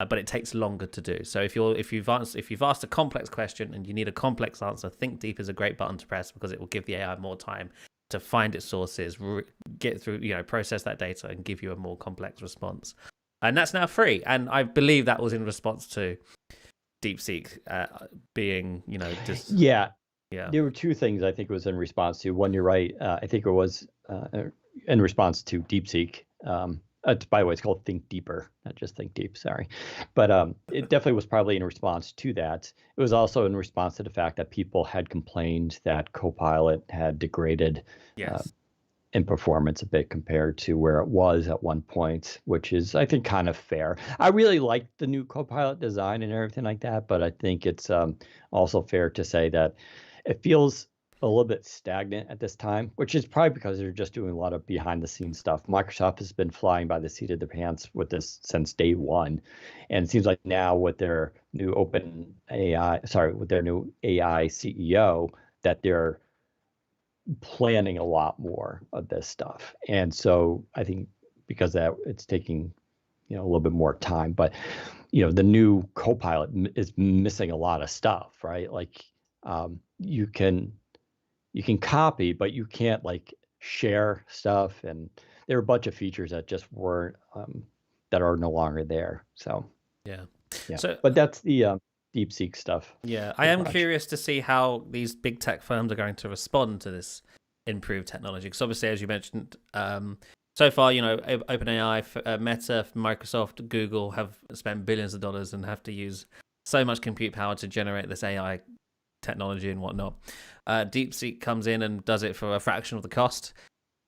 But it takes longer to do. So if you've asked a complex question and you need a complex answer, Think Deep is a great button to press because it will give the AI more time to find its sources, get through, process that data, and give you a more complex response. And that's now free. And I believe that was in response to DeepSeek being, just yeah. There were two things I think it was in response to. One, you're right. I think it was in response to DeepSeek. By the way, it's called Think Deeper, not just Think Deep. Sorry, but it definitely was probably in response to that. It was also in response to the fact that people had complained that Copilot had degraded in performance a bit compared to where it was at one point, which is, I think, kind of fair. I really like the new Copilot design and everything like that, but I think it's also fair to say that it feels a little bit stagnant at this time, which is probably because they're just doing a lot of behind the scenes stuff. Microsoft has been flying by the seat of their pants with this since day one. And it seems like now with their new with their new AI CEO, that they're planning a lot more of this stuff. And so I think because that it's taking, a little bit more time, but the new Copilot is missing a lot of stuff, right? Like you can copy, but you can't like share stuff. And there are a bunch of features that just weren't, that are no longer there. So, yeah. So, but that's the DeepSeek stuff. Yeah. I am curious to see how these big tech firms are going to respond to this improved technology. Because obviously, as you mentioned, so far, OpenAI, Meta, Microsoft, Google have spent billions of dollars and have to use so much compute power to generate this AI technology and whatnot. DeepSeek comes in and does it for a fraction of the cost.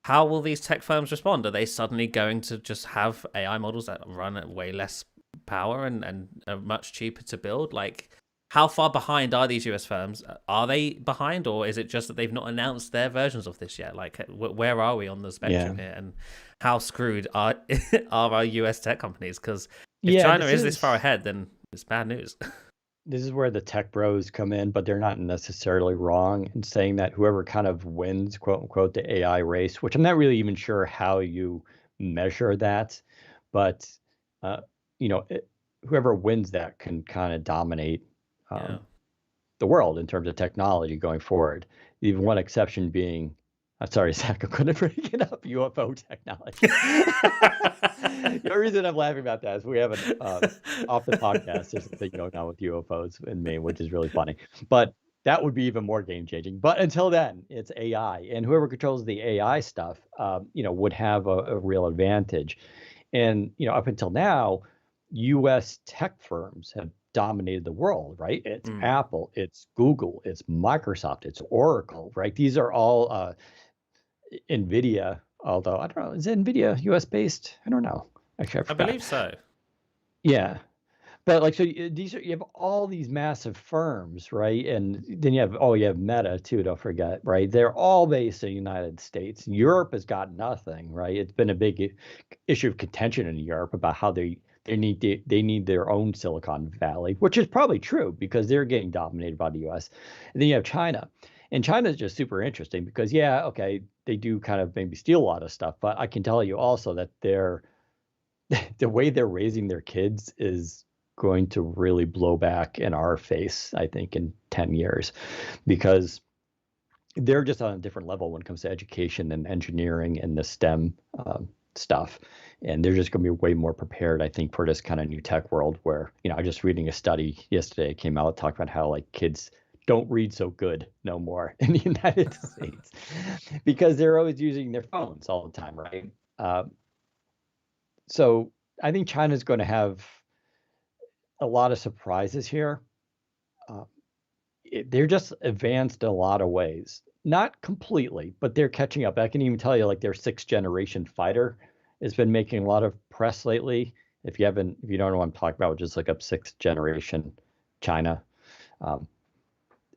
How will these tech firms respond? Are they suddenly going to just have AI models that run at way less power and are much cheaper to build? Like, how far behind are these US firms? Are they behind, or is it just that they've not announced their versions of this yet? Like, where are we on the spectrum here, and how screwed are our US tech companies? Because if China is this far ahead, then it's bad news. This is where the tech bros come in, but they're not necessarily wrong in saying that whoever kind of wins, quote unquote, the AI race, which I'm not really even sure how you measure that, but whoever wins that can kind of dominate the world in terms of technology going forward. Even one exception being, sorry, Zach, I couldn't break it up, UFO technology. The reason I'm laughing about that is we have an off the podcast, there's a thing going on with UFOs in Maine, which is really funny. But that would be even more game changing. But until then, it's AI, and whoever controls the AI stuff, would have a real advantage. And up until now, U.S. tech firms have dominated the world, right? It's Apple, it's Google, it's Microsoft, it's Oracle, right? These are all NVIDIA, although I don't know, is NVIDIA US based? I don't know. Actually, I believe so. Yeah. But like, so you have all these massive firms, right? And then you have Meta too, don't forget, right? They're all based in the United States. Europe has got nothing, right? It's been a big issue of contention in Europe about how they need their own Silicon Valley, which is probably true because they're getting dominated by the US. And then you have China. And China is just super interesting because, they do kind of maybe steal a lot of stuff, but I can tell you also that the way they're raising their kids is going to really blow back in our face, I think, in 10 years, because they're just on a different level when it comes to education and engineering and the STEM stuff. And they're just going to be way more prepared, I think, for this kind of new tech world where, I'm just reading a study yesterday, came out, talking about how like kids don't read so good no more in the United States because they're always using their phones all the time, right? So I think China's going to have a lot of surprises here. They're just advanced in a lot of ways. Not completely, but they're catching up. I can even tell you, like, their sixth generation fighter has been making a lot of press lately. If you don't know what I'm talking about, just look up sixth generation China.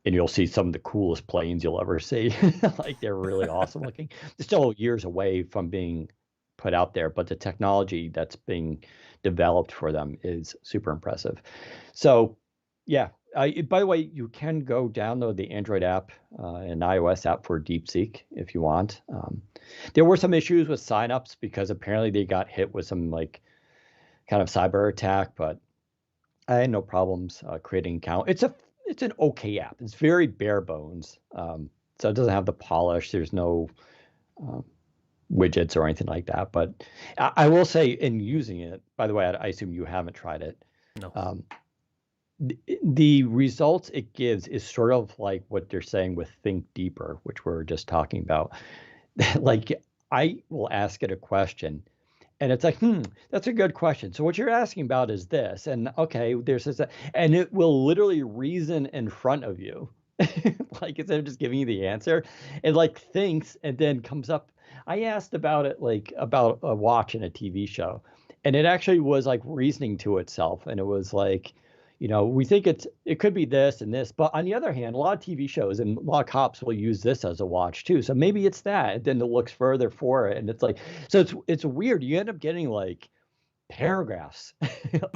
and you'll see some of the coolest planes you'll ever see. Like they're really awesome looking. They're still years away from being put out there, but the technology that's being developed for them is super impressive. So, yeah. By the way, you can go download the Android app and iOS app for DeepSeek if you want. There were some issues with signups because apparently they got hit with some like kind of cyber attack, but I had no problems creating an account. It's an okay app. It's very bare bones, so it doesn't have the polish. There's no uh, widgets or anything like that. But I will say, in using it, by the way, I assume you haven't tried it. No. The results it gives is sort of like what they're saying with Think Deeper, which we were just talking about. Like I will ask it a question and it's like, that's a good question. So what you're asking about is this, and okay, there's this, and it will literally reason in front of you, like instead of just giving you the answer, it like thinks and then comes up. I asked about it like about a watch in a TV show, and it actually was like reasoning to itself, and it was like, we think it could be this and this, but on the other hand, a lot of TV shows and a lot of cops will use this as a watch too. So maybe it's that. And then it looks further for it, and it's like, so it's weird. You end up getting like paragraphs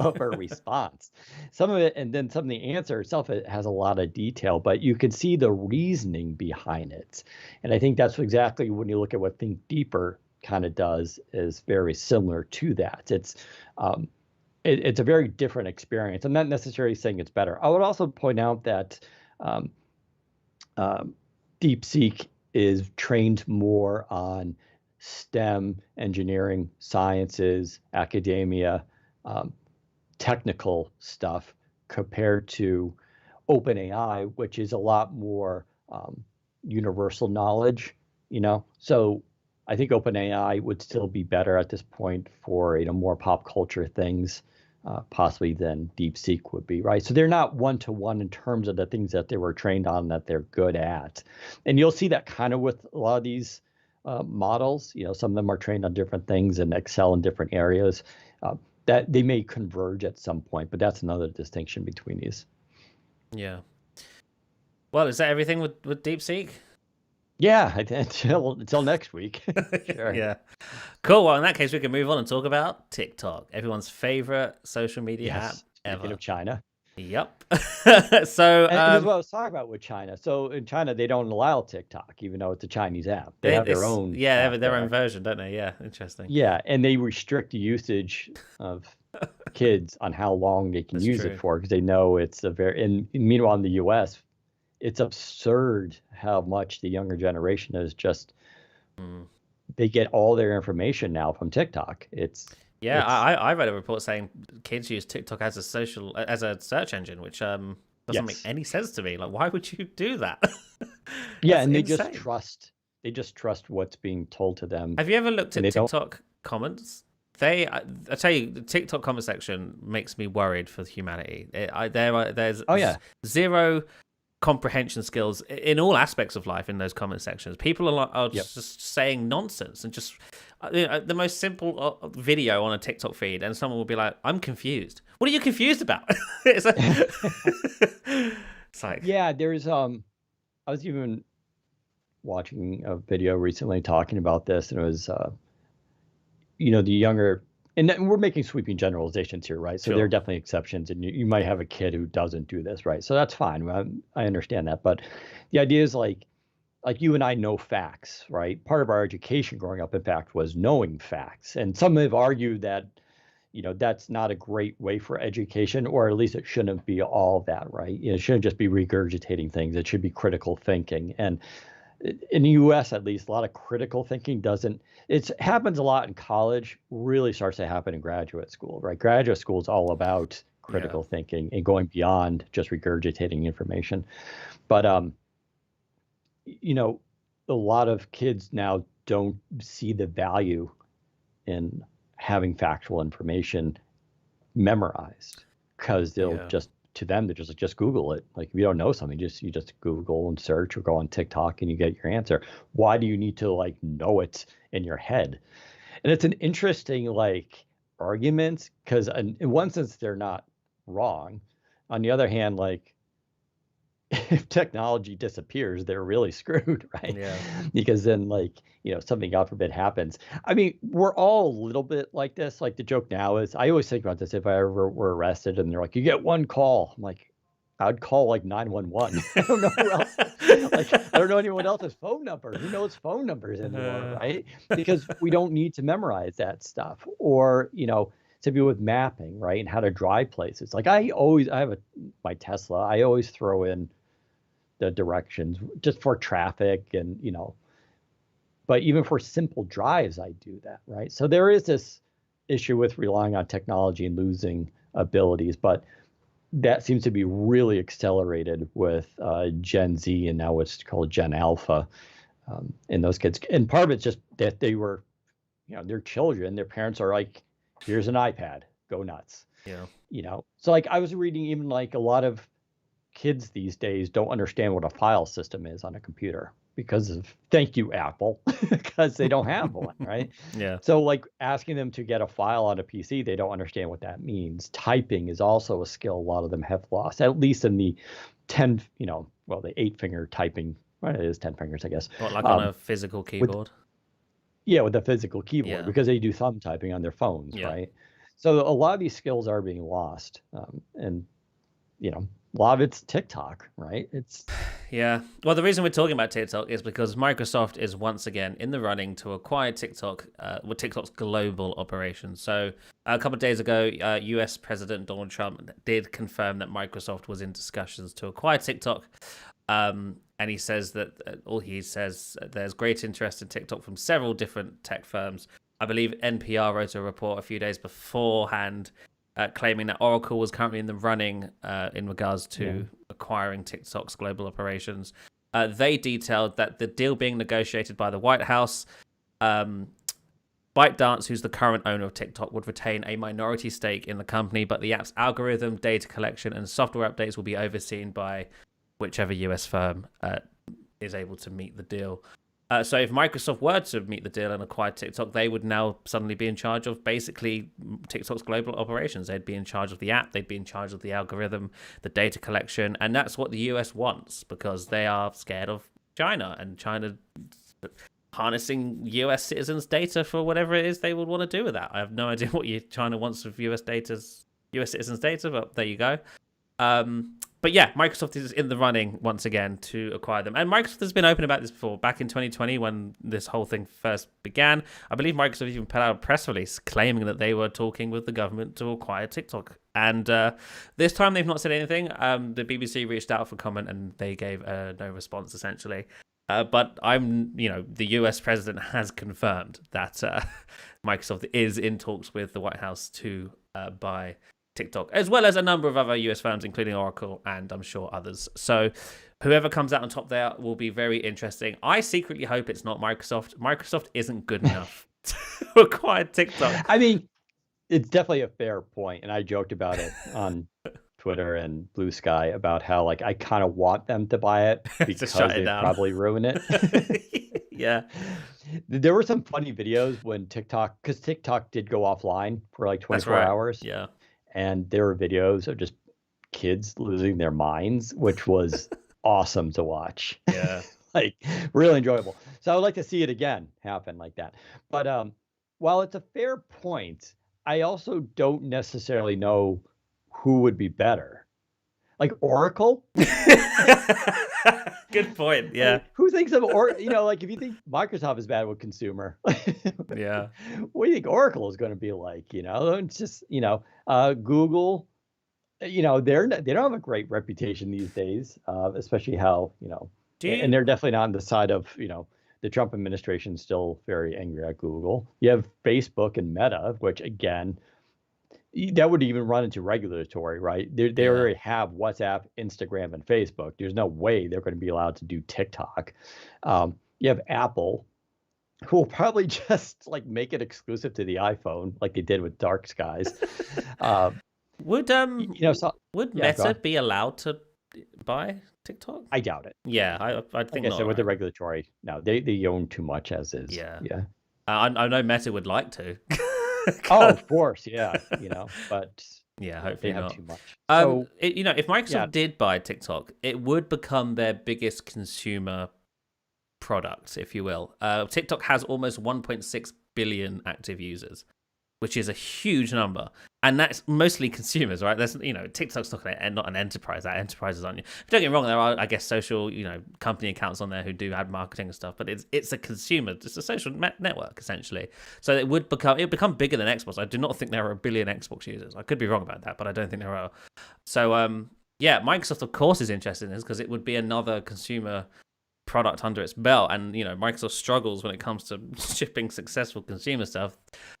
of a response, some of it, and then some of the answer itself. It has a lot of detail, but you can see the reasoning behind it. And I think that's exactly when you look at what Think Deeper kind of does is very similar to that. It's a very different experience. I'm not necessarily saying it's better. I would also point out that um, DeepSeek is trained more on STEM, engineering, sciences, academia, technical stuff compared to OpenAI, which is a lot more universal knowledge, So I think OpenAI would still be better at this point for more pop culture things, possibly than DeepSeek would be, right? So they're not one-to-one in terms of the things that they were trained on that they're good at, and you'll see that kind of with a lot of these models. Some of them are trained on different things and excel in different areas. That they may converge at some point, but that's another distinction between these. Yeah. Well, is that everything with DeepSeek? Yeah, until next week. Sure. Yeah. Cool. Well, in that case, we can move on and talk about TikTok, everyone's favorite social media app ever. Speaking of China. Yep. So, and as well, I was talking about with China. So in China, they don't allow TikTok, even though it's a Chinese app. They have their own. Yeah, they have their own version, don't they? Yeah, interesting. Yeah, and they restrict the usage of kids on how long they can use it for, because they know it's and meanwhile in the U.S., it's absurd how much the younger generation is just. They get all their information now from TikTok. I read a report saying kids use TikTok as a search engine, which doesn't make any sense to me. Like, why would you do that? Yeah, and they just trust what's being told to them. Have you ever looked at TikTok comments? I tell you, the TikTok comment section makes me worried for humanity. There's zero comprehension skills in all aspects of life in those comment sections. People are just saying nonsense and just the most simple video on a TikTok feed, and someone will be like, "I'm confused. What are you confused about?" It's like, yeah, there's I was even watching a video recently talking about this, and it was the younger. And we're making sweeping generalizations here, right? So there are definitely exceptions, and you might have a kid who doesn't do this, right? So that's fine. I understand that. But the idea is like you and I know facts, right? Part of our education growing up, in fact, was knowing facts. And some have argued that, that's not a great way for education, or at least it shouldn't be all that, right? It shouldn't just be regurgitating things. It should be critical thinking. And in the U.S., at least, a lot of critical thinking it happens a lot in college, really starts to happen in graduate school, right? Graduate school is all about critical thinking and going beyond just regurgitating information. But, a lot of kids now don't see the value in having factual information memorized, because they'll to them, they're just Google it. Like, if you don't know something, you just Google and search, or go on TikTok and you get your answer. Why do you need to know it in your head? And it's an interesting argument, because in one sense they're not wrong. On the other hand, if technology disappears, they're really screwed, right? Yeah. Because then, like, something, God forbid, happens. I mean, we're all a little bit like this. Like, the joke now is, I always think about this if I ever were arrested and they're like, you get one call. I'm like, I'd call like 911. I don't know who else. Like, I don't know anyone else's phone number. Who knows phone numbers anymore, right? Because we don't need to memorize that stuff. Or, to do with mapping, right? And how to drive places. Like, I have my Tesla. I always throw in the directions just for traffic and, but even for simple drives, I do that, right? So there is this issue with relying on technology and losing abilities, but that seems to be really accelerated with Gen Z and now what's called Gen Alpha in those kids. And part of it's just that they were, they're children. Their parents are like, here's an iPad, go nuts. Yeah. So like I was reading even like a lot of kids these days don't understand what a file system is on a computer because of, thank you, Apple, because they don't have one, right? Yeah. So like asking them to get a file on a PC, they don't understand what that means. Typing is also a skill a lot of them have lost, at least in the 10, the 8-finger typing. Well, it is 10 fingers, I guess. What, like on a physical keyboard? With the physical keyboard, Yeah. because they do thumb typing on their phones, Yeah. right? So a lot of these skills are being lost. And, a lot of it's TikTok, right? Yeah. Well, the reason we're talking about TikTok is because Microsoft is once again in the running to acquire TikTok with TikTok's global operations. So a couple of days ago, US President Donald Trump did confirm that Microsoft was in discussions to acquire TikTok. And he says that there's great interest in TikTok from several different tech firms. I believe NPR wrote a report a few days beforehand claiming that Oracle was currently in the running in regards to acquiring TikTok's global operations. They detailed that the deal being negotiated by the White House, ByteDance, who's the current owner of TikTok, would retain a minority stake in the company, but the app's algorithm, data collection, and software updates will be overseen by whichever US firm is able to meet the deal. So if Microsoft were to meet the deal and acquire TikTok, they would now suddenly be in charge of basically TikTok's global operations. They'd be in charge of the app, they'd be in charge of the algorithm, the data collection, and that's what the US wants because they are scared of China and China harnessing US citizens' data for whatever it is they would want to do with that. I have no idea what China wants with US citizens' data, but there you go. But yeah, Microsoft is in the running once again to acquire them. And Microsoft has been open about this before. Back in 2020, when this whole thing first began, I believe Microsoft even put out a press release claiming that they were talking with the government to acquire TikTok. And this time they've not said anything. The BBC reached out for comment and they gave no response, essentially. But the US president has confirmed that Microsoft is in talks with the White House to buy TikTok, as well as a number of other US firms, including Oracle and I'm sure others. So whoever comes out on top there will be very interesting. I secretly hope it's not Microsoft. Microsoft isn't good enough to acquire TikTok. I mean, it's definitely a fair point, and I joked about it on Twitter and Blue Sky about how like I kind of want them to buy it because they probably ruin it. Yeah. There were some funny videos when because TikTok did go offline for like 24 hours. Yeah. And there were videos of just kids losing their minds, which was awesome to watch. Yeah. Like really enjoyable. So I would like to see it again happen like that. But while it's a fair point, I also don't necessarily know who would be better. Like Oracle? Good point. Yeah. Like, who thinks of like if you think Microsoft is bad with consumer, yeah. What do you think Oracle is going to be like? It's just Google. They don't have a great reputation these days, especially how and they're definitely not on the side of the Trump administration is still very angry at Google. You have Facebook and Meta, which again, that would even run into regulatory, right? They already have WhatsApp, Instagram, and Facebook. There's no way they're going to be allowed to do TikTok. You have Apple, who will probably just like make it exclusive to the iPhone, like they did with Dark Skies. Would Meta be allowed to buy TikTok? I doubt it. Yeah, I think not. So with the regulatory, no, they own too much as is. Yeah. I know Meta would like to. Oh, of course, yeah. But Yeah, They hopefully have not. too much. So If Microsoft yeah, did buy TikTok, it would become their biggest consumer product, if you will. TikTok has almost 1.6 billion active users, which is a huge number, and that's mostly consumers, right? There's, TikTok's not an enterprise. That enterprises aren't you. Don't get me wrong. There are, I guess, social, company accounts on there who do ad marketing and stuff, but it's a consumer. It's a social network essentially. So it would become bigger than Xbox. I do not think there are a billion Xbox users. I could be wrong about that, but I don't think there are. So yeah, Microsoft of course is interested in this because it would be another consumer product under its belt, and Microsoft struggles when it comes to shipping successful consumer stuff.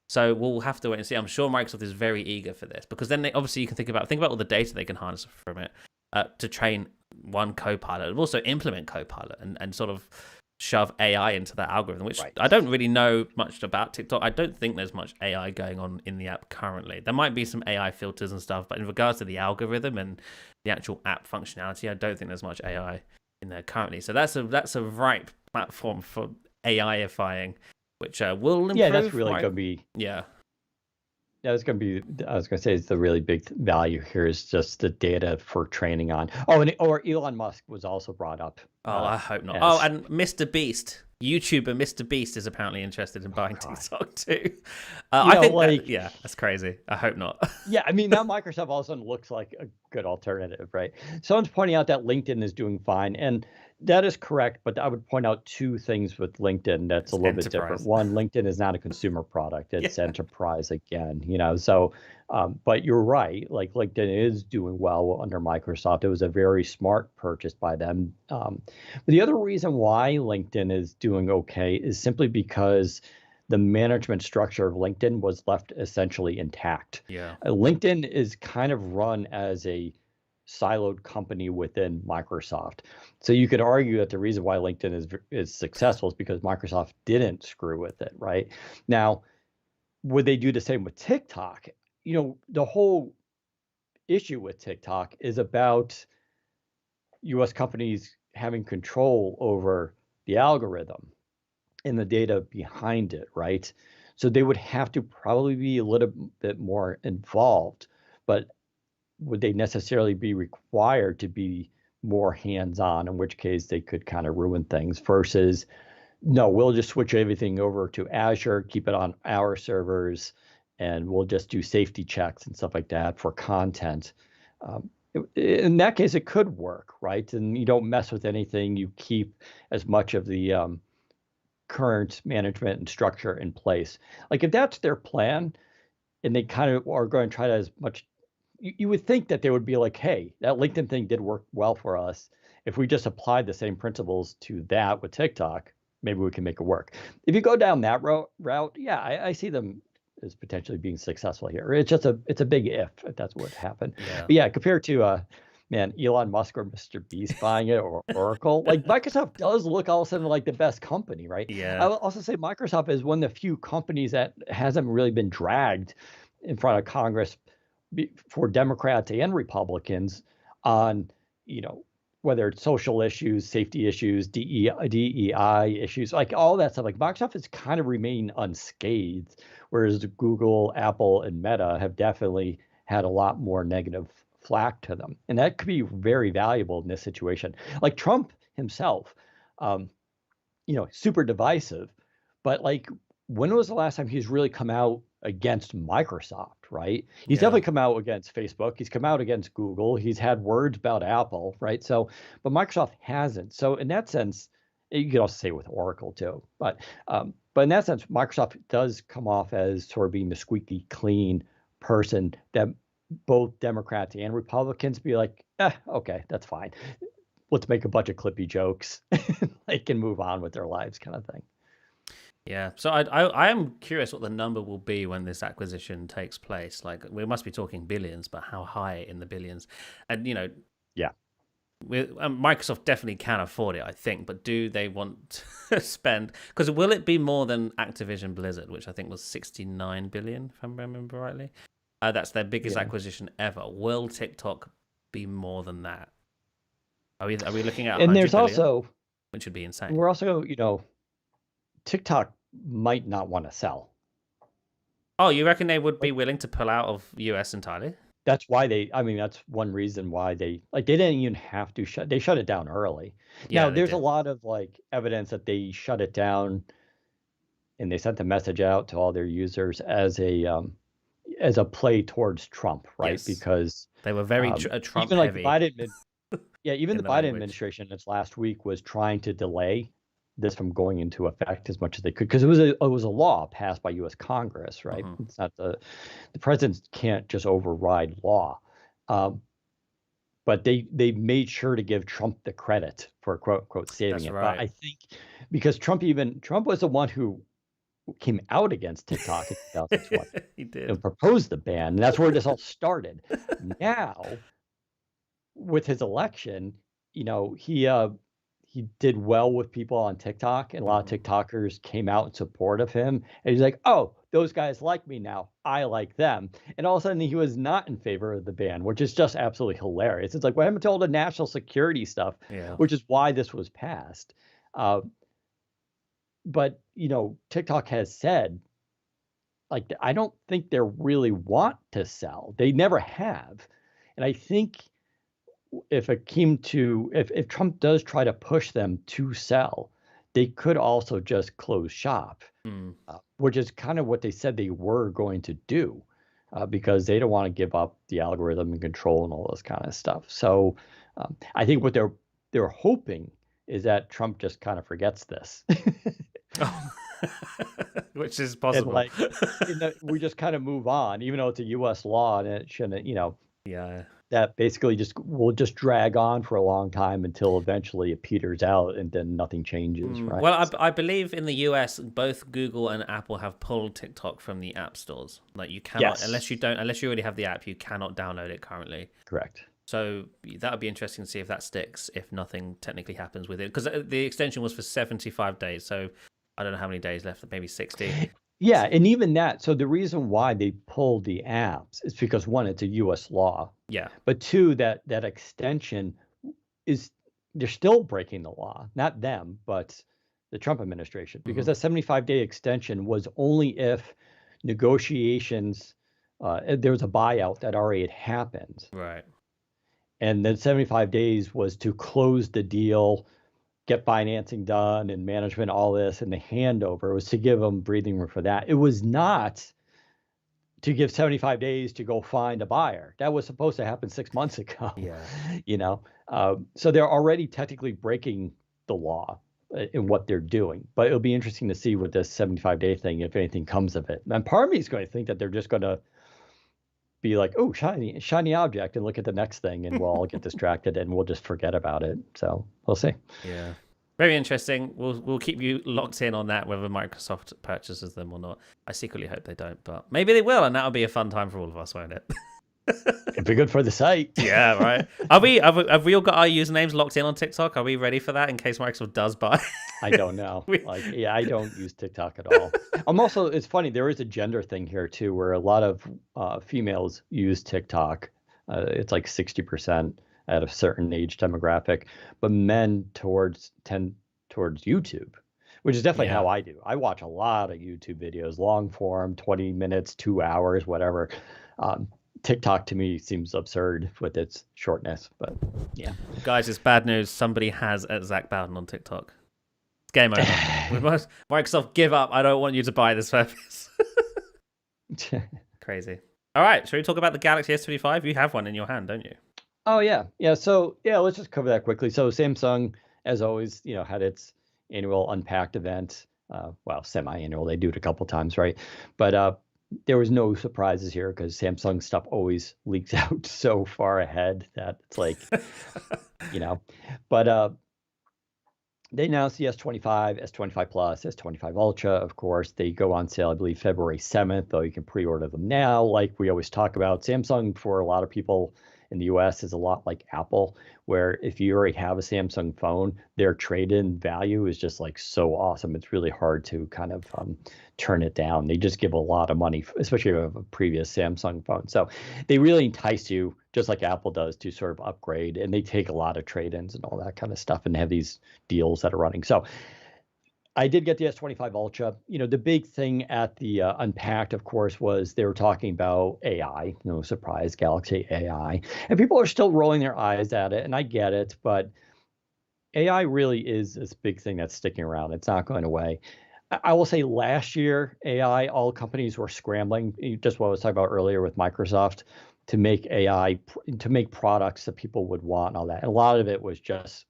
So we'll have to wait and see. I'm sure Microsoft is very eager for this because then obviously you can think about all the data they can harness from it to train one Copilot, and also implement Copilot and sort of shove AI into that algorithm, which I don't really know much about TikTok. I don't think there's much AI going on in the app currently. There might be some AI filters and stuff, but in regards to the algorithm and the actual app functionality, I don't think there's much AI in there currently. So that's a ripe platform for AIifying, which will improve. Yeah, that's really going to be. Yeah. That's going to be. I was going to say it's the really big value here is just the data for training on. Oh, or Elon Musk was also brought up. Oh, I hope not. And Mr. Beast, YouTuber Mr. Beast, is apparently interested in buying TikTok too. I think that's crazy. I hope not. Yeah, I mean, now Microsoft all of a sudden looks like a good alternative, right? Someone's pointing out that LinkedIn is doing fine, and that is correct, but I would point out two things with LinkedIn that's a little bit different. One, LinkedIn is not a consumer product. It's enterprise again, so, but you're right, like LinkedIn is doing well under Microsoft. It was a very smart purchase by them. But the other reason why LinkedIn is doing okay is simply because the management structure of LinkedIn was left essentially intact. Yeah. LinkedIn is kind of run as a siloed company within Microsoft. So you could argue that the reason why LinkedIn is successful is because Microsoft didn't screw with it, right? Now, would they do the same with TikTok? The whole issue with TikTok is about US companies having control over the algorithm and the data behind it, right? So they would have to probably be a little bit more involved, but would they necessarily be required to be more hands-on, in which case they could kind of ruin things versus, no, we'll just switch everything over to Azure, keep it on our servers, and we'll just do safety checks and stuff like that for content. In that case, it could work, right? And you don't mess with anything. You keep as much of the current management and structure in place. Like if that's their plan, and they kind of are going to try to as much, you would think that they would be like, hey, that LinkedIn thing did work well for us. If we just applied the same principles to that with TikTok, maybe we can make it work. If you go down that route, yeah, I see them as potentially being successful here. It's a big if that's what happened. Yeah. But yeah, compared to Elon Musk or Mr. Beast buying it or Oracle, like Microsoft does look all of a sudden like the best company, right? Yeah. I will also say Microsoft is one of the few companies that hasn't really been dragged in front of Congress for Democrats and Republicans on, whether it's social issues, safety issues, DEI issues, like all that stuff. Like Microsoft has kind of remained unscathed, whereas Google, Apple, and Meta have definitely had a lot more negative flack to them. And that could be very valuable in this situation. Like Trump himself, super divisive, but like, when was the last time he's really come out against Microsoft, right? He's definitely come out against Facebook. He's come out against Google. He's had words about Apple, right? So, but Microsoft hasn't. So in that sense, you could also say with Oracle too. But in that sense, Microsoft does come off as sort of being the squeaky clean person that both Democrats and Republicans be like, okay, that's fine. Let's make a bunch of clippy jokes. They can move on with their lives kind of thing. Yeah, so I am curious what the number will be when this acquisition takes place. Like, we must be talking billions, but how high in the billions? And Microsoft definitely can afford it, I think. But do they want to spend? Because will it be more than Activision Blizzard, which I think was 69 billion, if I remember rightly? That's their biggest acquisition ever. Will TikTok be more than that? Are we looking at? And there's billion, also, which would be insane. We're also, TikTok might not want to sell. Oh, you reckon they would be willing to pull out of US entirely? that's why that's one reason why they didn't even have to they shut it down early. Yeah, Now, they there's a did. lot of evidence that they shut it down and they sent the message out to all their users as a play towards Trump, right? Yes. Because They were very Trump even the heavy even in the the Biden language. administration this last week was trying to delay this from going into effect as much as they could, because it was a law passed by U.S. Congress, right? Hmm. It's not the president can't just override law. Um, but they made sure to give Trump the credit for quote unquote saving That's it. But right. I think because Trump was the one who came out against TikTok in 2020 He did. and proposed the ban, and that's where this all started. Now, with his election, he did well with people on TikTok, and a lot of Hmm. TikTokers came out in support of him. And he's like, "Oh, those guys like me now. I like them." And all of a sudden, he was not in favor of the ban, which is just absolutely hilarious. It's like, what happened to all the national security stuff, Yeah. which is why this was passed. Uh, but TikTok has said, I don't think they really want to sell. They never have, and I think if Trump does try to push them to sell, they could also just close shop, Mm. which is kind of what they said they were going to do, because they don't want to give up the algorithm and control and all this kind of stuff. So I think what they're hoping is that Trump just kind of forgets this. Oh. Which is And possible. we just kind of move on, even though it's a U.S. law and it shouldn't, Yeah. that basically will just drag on for a long time until eventually it peters out and then nothing changes, right? Well, I believe in the US, both Google and Apple have pulled TikTok from the app stores. Like you cannot, Yes, unless you already have the app, you cannot download it currently. correct. So that would be interesting to see if that sticks, if nothing technically happens with it. Because the extension was for 75 days. So I don't know how many days left, maybe 60. Yeah, and even that. So the reason why they pulled the apps is because one, it's a U.S. law, Yeah. but two, that extension is they're still breaking the law, not them, but the Trump administration, because that 75-day extension was only if negotiations, there was a buyout that already had happened. Right. And then 75 days was to close the deal, get financing done and management, all this, and the handover was to give them breathing room for that. It was not to give 75 days to go find a buyer. That was supposed to happen 6 months ago. Yeah. So they're already technically breaking the law in what they're doing. But it'll be interesting to see with this 75-day thing, if anything comes of it. And part of me is going to think that they're just going to be like, oh, shiny object, and look at the next thing, and we'll all get distracted and we'll just forget about it. So we'll see. Yeah. Very interesting. We'll keep you locked in on that, whether Microsoft purchases them or not. I secretly hope they don't, but maybe they will, and that'll be a fun time for all of us, won't it? It'd be good for the site. Yeah, right. Have we all got our usernames locked in on TikTok? Are we ready for that in case Microsoft does buy? I don't know. I don't use TikTok at all. It's funny, there is a gender thing here too, where a lot of females use TikTok. It's like 60% at a certain age demographic, but men tend towards YouTube, which is definitely how Yeah. I do. I watch a lot of YouTube videos, long form, 20 minutes, 2 hours, whatever. TikTok to me seems absurd with its shortness, but yeah. Guys, it's bad news. Somebody has at Zac Bowden on TikTok. It's game over. Microsoft, give up. I don't want you to buy this service. Crazy. All right, shall we talk about the Galaxy S25? You have one in your hand, don't you? Oh yeah. Yeah. So yeah, let's just cover that quickly. So Samsung, as always, had its annual Unpacked event. Well, semi-annual. They do it a couple times, right? But there was no surprises here because Samsung stuff always leaks out so far ahead that it's like, But they announced the S25, S25 Plus, S25 Ultra. Of course, they go on sale, I believe, February 7th, though you can pre-order them now. Like we always talk about, Samsung, for a lot of people in the US, is a lot like Apple, where if you already have a Samsung phone, their trade-in value is just like so awesome. It's really hard to kind of turn it down. They just give a lot of money, especially if you have a previous Samsung phone. So they really entice you, just like Apple does, to sort of upgrade. And they take a lot of trade-ins and all that kind of stuff and have these deals that are running. So I did get the S25 Ultra. The big thing at the Unpacked, of course, was they were talking about AI. No surprise, Galaxy AI. And people are still rolling their eyes at it, and I get it, but AI really is this big thing that's sticking around. It's not going away. I will say last year, AI, all companies were scrambling, just what I was talking about earlier with Microsoft, to make AI, to make products that people would want and all that. And a lot of it was just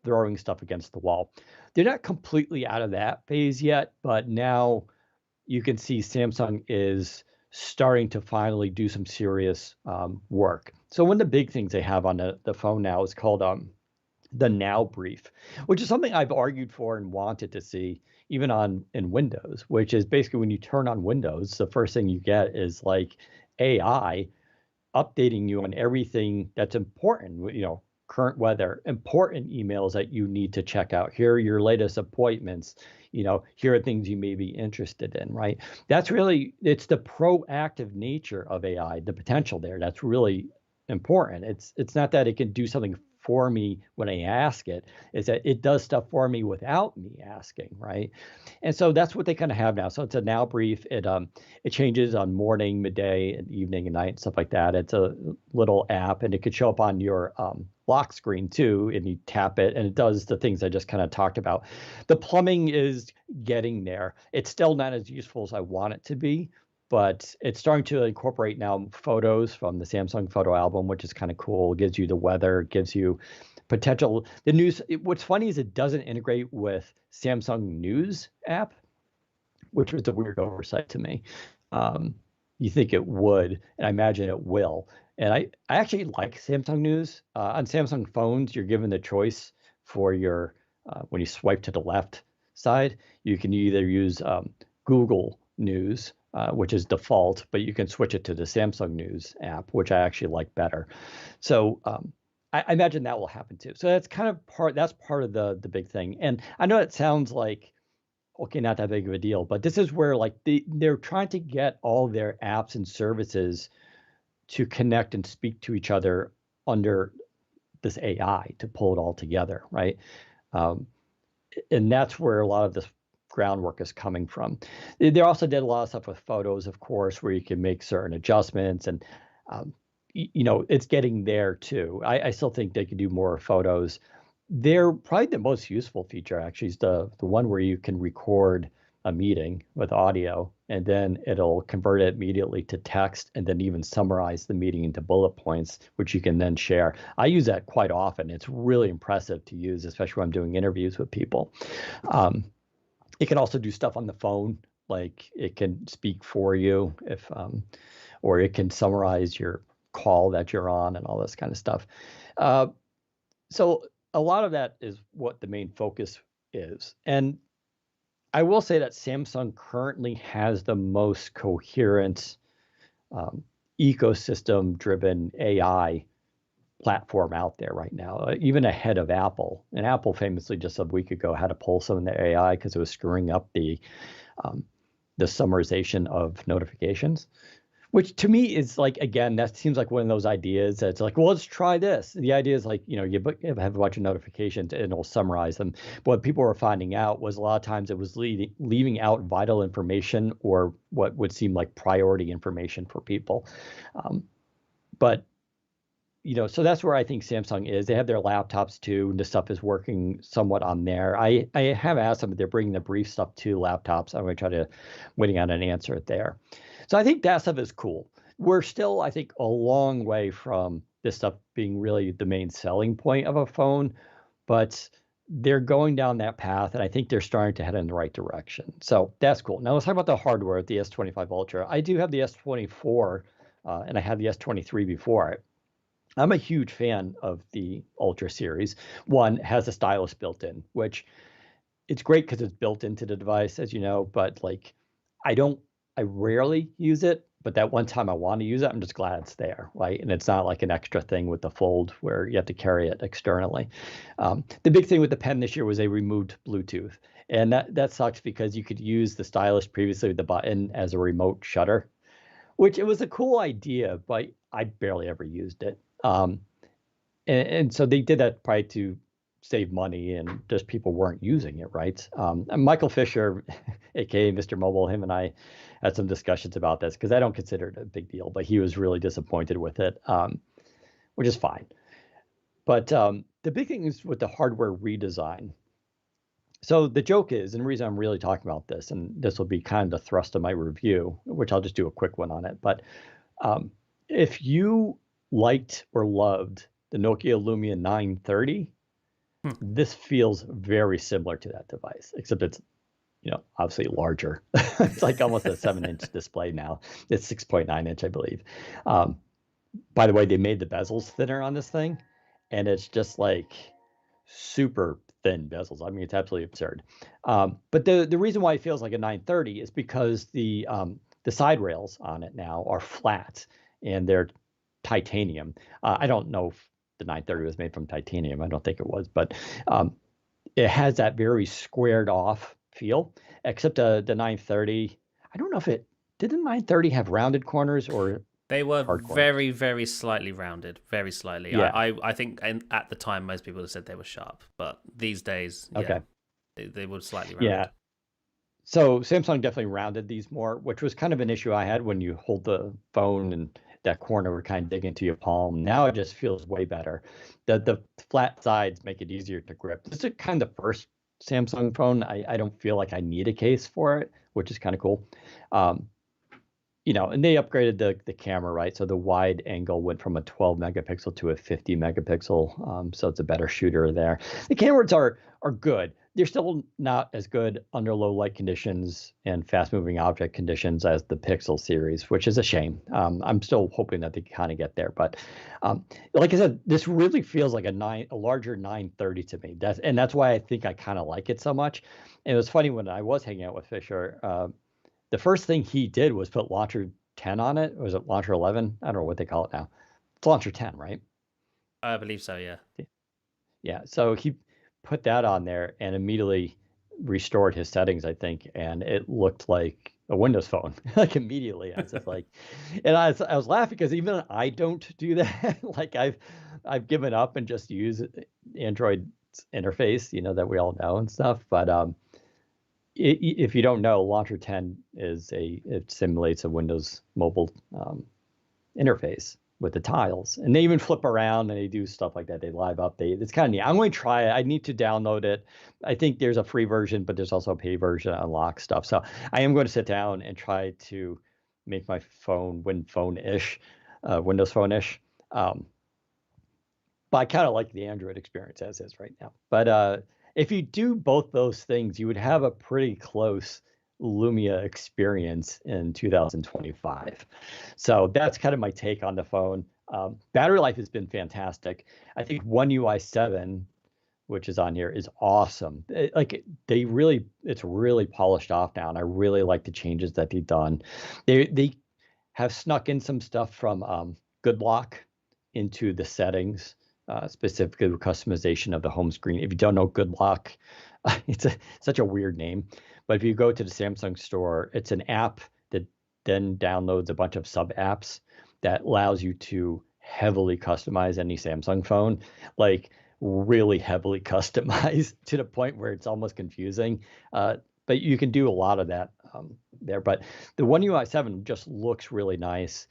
throwing stuff against the wall. They're not completely out of that phase yet, but now you can see Samsung is starting to finally do some serious work. So one of the big things they have on the phone now is called the Now Brief, which is something I've argued for and wanted to see even in Windows, which is basically when you turn on Windows, the first thing you get is like AI updating you on everything that's important, current weather, important emails that you need to check out. Here are your latest appointments. Here are things you may be interested in, right? It's the proactive nature of AI, the potential there. That's really important. It's not that it can do something for me when I ask it, is that it does stuff for me without me asking, right? And so that's what they kind of have now. So it's a Now Brief. It changes on morning, midday, and evening and night and stuff like that. It's a little app, and it could show up on your lock screen too, and you tap it, and it does the things I just kind of talked about. The plumbing is getting there. It's still not as useful as I want it to be, but it's starting to incorporate now photos from the Samsung photo album, which is kind of cool. It gives you the weather, it gives you the news. What's funny is it doesn't integrate with Samsung News app, which was a weird oversight to me. You think it would, and I imagine it will. And I actually like Samsung News. On Samsung phones, you're given the choice for your, when you swipe to the left side, you can either use Google News, which is default, but you can switch it to the Samsung News app, which I actually like better. So I imagine that will happen too. So that's kind of that's part of the big thing. And I know it sounds like, okay, not that big of a deal, but this is where like they're trying to get all their apps and services to connect and speak to each other under this AI to pull it all together, right? And that's where a lot of this groundwork is coming from. They also did a lot of stuff with photos, of course, where you can make certain adjustments, and it's getting there too. I still think they could do more photos. They're probably the most useful feature actually is the one where you can record a meeting with audio, and then it'll convert it immediately to text, and then even summarize the meeting into bullet points, which you can then share. I use that quite often. It's really impressive to use, especially when I'm doing interviews with people. It can also do stuff on the phone, like it can speak for you or it can summarize your call that you're on and all this kind of stuff. So a lot of that is what the main focus is. And I will say that Samsung currently has the most coherent ecosystem-driven AI platform out there right now, even ahead of Apple. And Apple famously just a week ago had to pull some of the AI because it was screwing up the summarization of notifications, which to me is like, again, that seems like one of those ideas that's like, well, let's try this. The idea is like, you have a bunch of notifications and it'll summarize them. But what people were finding out was a lot of times it was leaving out vital information or what would seem like priority information for people. But so that's where I think Samsung is. They have their laptops too, and this stuff is working somewhat on there. I have asked them if they're bringing the Brief stuff to laptops. I'm going to try to waiting on an answer there. So I think that stuff is cool. We're still, I think, a long way from this stuff being really the main selling point of a phone, but they're going down that path, and I think they're starting to head in the right direction. So that's cool. Now let's talk about the hardware at the S25 Ultra. I do have the S24, and I had the S23 before it. I'm a huge fan of the Ultra series. One, has a stylus built in, which it's great because it's built into the device, as you know, but like I rarely use it, but that one time I want to use it, I'm just glad it's there, right? And it's not like an extra thing with the Fold where you have to carry it externally. The big thing with the pen this year was they removed Bluetooth. And that sucks because you could use the stylus previously with the button as a remote shutter, which it was a cool idea, but I barely ever used it. And so they did that probably to save money and just people weren't using it, right? And Michael Fisher, aka Mr. Mobile, him and I had some discussions about this because I don't consider it a big deal, but he was really disappointed with it, which is fine. But the big thing is with the hardware redesign. So the joke is, and the reason I'm really talking about this, and this will be kind of the thrust of my review, which I'll just do a quick one on it. But if you liked or loved the Nokia Lumia 930, this feels very similar to that device, except it's, obviously larger. It's like almost a 7-inch display now. It's 6.9 inch, I believe. By the way, they made the bezels thinner on this thing, and it's just like super thin bezels. I mean, it's absolutely absurd. But the reason why it feels like a 930 is because the side rails on it now are flat and they're titanium. I don't know if the 930 was made from titanium. I don't think it was, but it has that very squared off feel, except the 930. I don't know if did the 930 have rounded corners or they were hard very, very slightly rounded, very slightly. Yeah. I think at the time most people have said they were sharp, but these days, okay, they were slightly rounded. Yeah. So Samsung definitely rounded these more, which was kind of an issue I had when you hold the phone and that corner would kind of dig into your palm. Now it just feels way better. The flat sides make it easier to grip. This is kind of the first Samsung phone. I don't feel like I need a case for it, which is kind of cool. And they upgraded the camera, right? So the wide angle went from a 12 megapixel to a 50 megapixel. So it's a better shooter there. The cameras are good. They're still not as good under low light conditions and fast moving object conditions as the Pixel series, which is a shame. I'm still hoping that they kind of get there. But like I said, this really feels like a larger 930 to me. That's why I think I kind of like it so much. And it was funny when I was hanging out with Fisher, the first thing he did was put Launcher 10 on it. Or was it Launcher 11? I don't know what they call it now. It's Launcher 10, right? I believe so, yeah. Yeah, so he put that on there and immediately restored his settings, I think, and it looked like a Windows phone, like immediately. I was just like, and I was laughing because even I don't do that. Like I've given up and just use Android interface, that we all know and stuff. But if you don't know, Launcher 10 it simulates a Windows mobile interface with the tiles, and they even flip around and they do stuff like that. They live update. It's kind of neat. I'm going to try it. I need to download it. I think there's a free version, but there's also a paid version to unlock stuff. So I am going to sit down and try to make my phone Windows Phone-ish. But I kind of like the Android experience as is right now. But if you do both those things, you would have a pretty close Lumia experience in 2025. So that's kind of my take on the phone. Battery life has been fantastic. I think One UI 7, which is on here, is awesome. It's really polished off now, and I really like the changes that they've done. They have snuck in some stuff from Good Lock into the settings, specifically with customization of the home screen. If you don't know Good Lock, it's such a weird name. But if you go to the Samsung store, it's an app that then downloads a bunch of sub apps that allows you to heavily customize any Samsung phone, like really heavily customized to the point where it's almost confusing. But you can do a lot of that there. But the One UI 7 just looks really nice.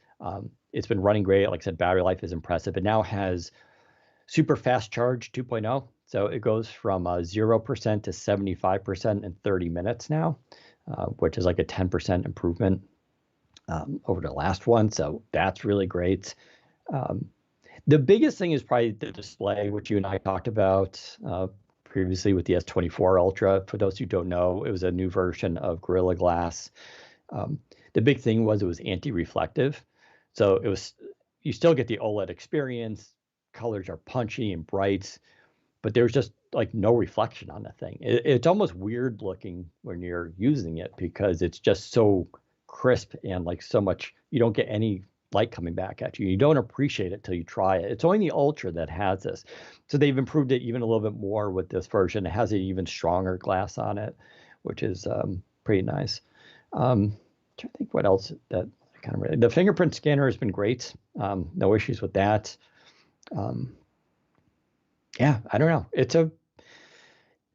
It's been running great. Like I said, battery life is impressive. It now has super fast charge 2.0. So it goes from 0% to 75% in 30 minutes now, which is like a 10% improvement over the last one. So that's really great. The biggest thing is probably the display, which you and I talked about previously with the S24 Ultra. For those who don't know, it was a new version of Gorilla Glass. The big thing was it was anti-reflective. So you still get the OLED experience. Colors are punchy and bright, but there's just like no reflection on the thing. It's almost weird looking when you're using it because it's just so crisp and like so much, you don't get any light coming back at you. You don't appreciate it till you try it. It's only the Ultra that has this. So they've improved it even a little bit more with this version. It has an even stronger glass on it, which is pretty nice. I'm trying to think what else that kind of really, the fingerprint scanner has been great. No issues with that. Yeah, I don't know.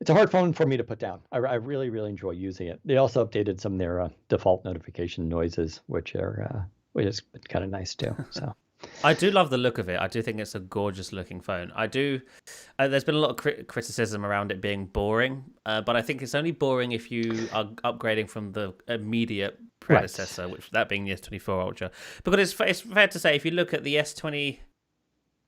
it's a hard phone for me to put down. I really, really enjoy using it. They also updated some of their default notification noises, which is kind of nice too. So I do love the look of it. I do think it's a gorgeous looking phone. I do. There's been a lot of criticism around it being boring, but I think it's only boring if you are upgrading from the immediate predecessor, which that being the S24 Ultra. Because it's fair to say, if you look at the S20,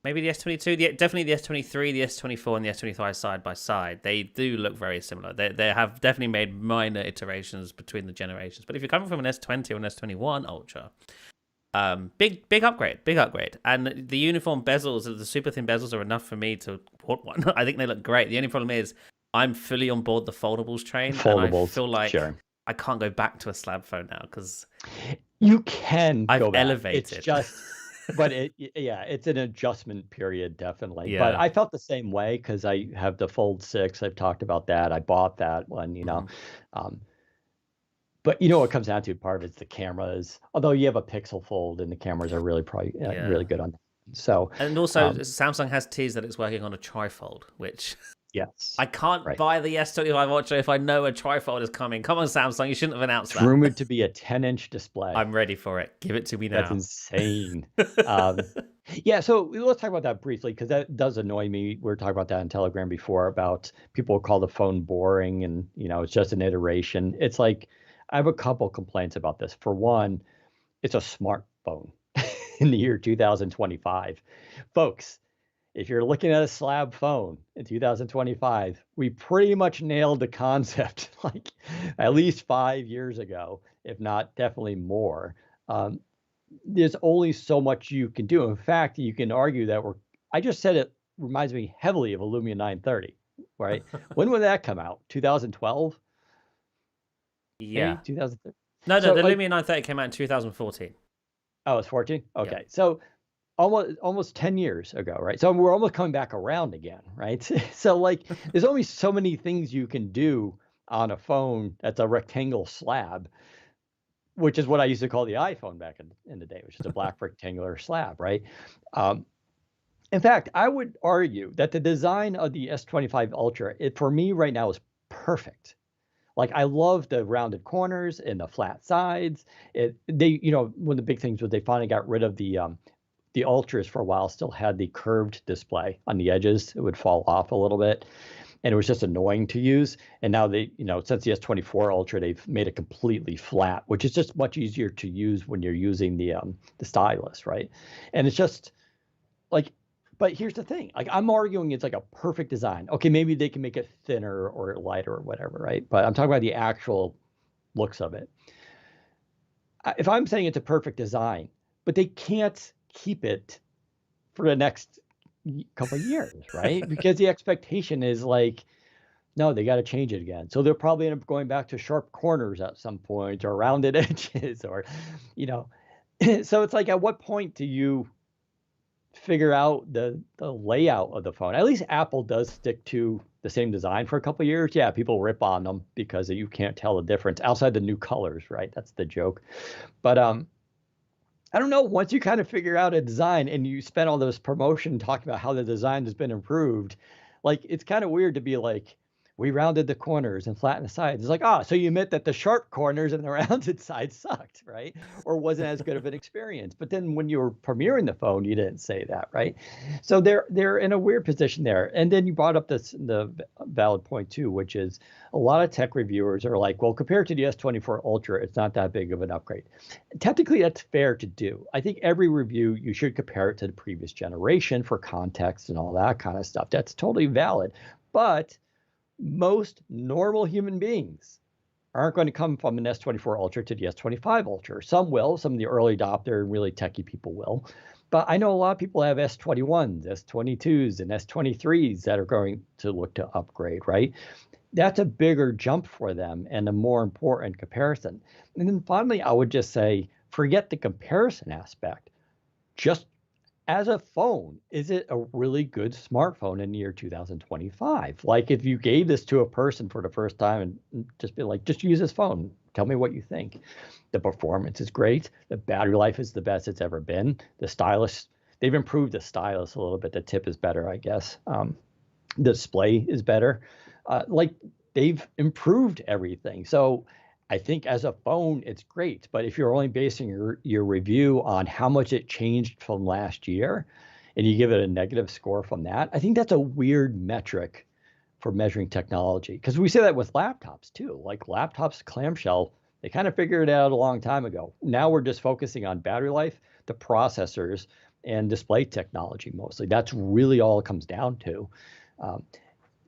maybe the S22, definitely the S23, the S24, and the S25 side by side, they do look very similar. They have definitely made minor iterations between the generations. But if you're coming from an S20 or an S21 Ultra, big upgrade. And the uniform bezels, the super thin bezels, are enough for me to want one. I think they look great. The only problem is I'm fully on board the foldables train, and I feel like I can't go back to a slab phone now because you can I've go back. elevated. It's just, but it's an adjustment period, definitely. Yeah. But I felt the same way because I have the Fold 6. I've talked about that. I bought that one, you know. But you know what it comes down to? Part of it's the cameras. Although you have a Pixel Fold, and the cameras are really probably really good on that. So, and also Samsung has teased that it's working on a trifold, which yes, I can't buy the S25 Ultra if I know a trifold is coming. Come on, Samsung, you shouldn't have announced that. It's rumored to be a 10-inch display. I'm ready for it. Give it to me now. That's insane. Yeah, so let's talk about that briefly because that does annoy me. We were talking about that in Telegram before about people call the phone boring and it's just an iteration. It's like I have a couple complaints about this. For one, it's a smartphone in the year 2025. Folks, if you're looking at a slab phone in 2025, we pretty much nailed the concept like at least 5 years ago, if not definitely more. There's only so much you can do. In fact, you can argue that I just said it reminds me heavily of a Lumia 930, right? When would that come out? 2012? Yeah. 2013? No, the Lumia 930 came out in 2014. Oh, it's 14? Okay. Yeah. So almost 10 years ago, right? So we're almost coming back around again, right? So like there's only so many things you can do on a phone that's a rectangle slab, which is what I used to call the iPhone back in the day, which is a black rectangular slab, right? In fact, I would argue that the design of the S25 Ultra, for me right now is perfect. Like I love the rounded corners and the flat sides. One of the big things was they finally got rid of the Ultras for a while, still had the curved display on the edges. It would fall off a little bit. And it was just annoying to use. And now since the S24 Ultra, they've made it completely flat, which is just much easier to use when you're using the stylus, right? And it's just like, but here's the thing, like I'm arguing it's like a perfect design. Okay, maybe they can make it thinner or lighter or whatever, right? But I'm talking about the actual looks of it. If I'm saying it's a perfect design, but they can't keep it for the next couple of years, right? Because the expectation is like, no, they got to change it again. So they'll probably end up going back to sharp corners at some point or rounded edges or, so it's like, at what point do you figure out the layout of the phone? At least Apple does stick to the same design for a couple of years. Yeah, people rip on them because you can't tell the difference outside the new colors, right? That's the joke. But I don't know, once you kind of figure out a design and you spend all this promotion talking about how the design has been improved, like it's kind of weird to be like, we rounded the corners and flattened the sides. It's like, so you admit that the sharp corners and the rounded sides sucked, right? Or wasn't as good of an experience. But then when you were premiering the phone, you didn't say that, right? So they're in a weird position there. And then you brought up the valid point too, which is a lot of tech reviewers are like, well, compared to the S24 Ultra, it's not that big of an upgrade. Technically, that's fair to do. I think every review, you should compare it to the previous generation for context and all that kind of stuff. That's totally valid. But most normal human beings aren't going to come from an S24 Ultra to the S25 Ultra. Some will, some of the early adopter and really techie people will. But I know a lot of people have S21s, S22s, and S23s that are going to look to upgrade, right? That's a bigger jump for them and a more important comparison. And then finally, I would just say, forget the comparison aspect. Just as a phone, is it a really good smartphone in the year 2025? Like if you gave this to a person for the first time and just be like, just use this phone, tell me what you think. The performance is great. The battery life is the best it's ever been. The stylus, they've improved the stylus a little bit. The tip is better, I guess. The display is better. Like they've improved everything. So I think as a phone, it's great. But if you're only basing your review on how much it changed from last year and you give it a negative score from that, I think that's a weird metric for measuring technology. Because we say that with laptops too. Like laptops, clamshell, they kind of figured it out a long time ago. Now we're just focusing on battery life, the processors, and display technology mostly. That's really all it comes down to. Um,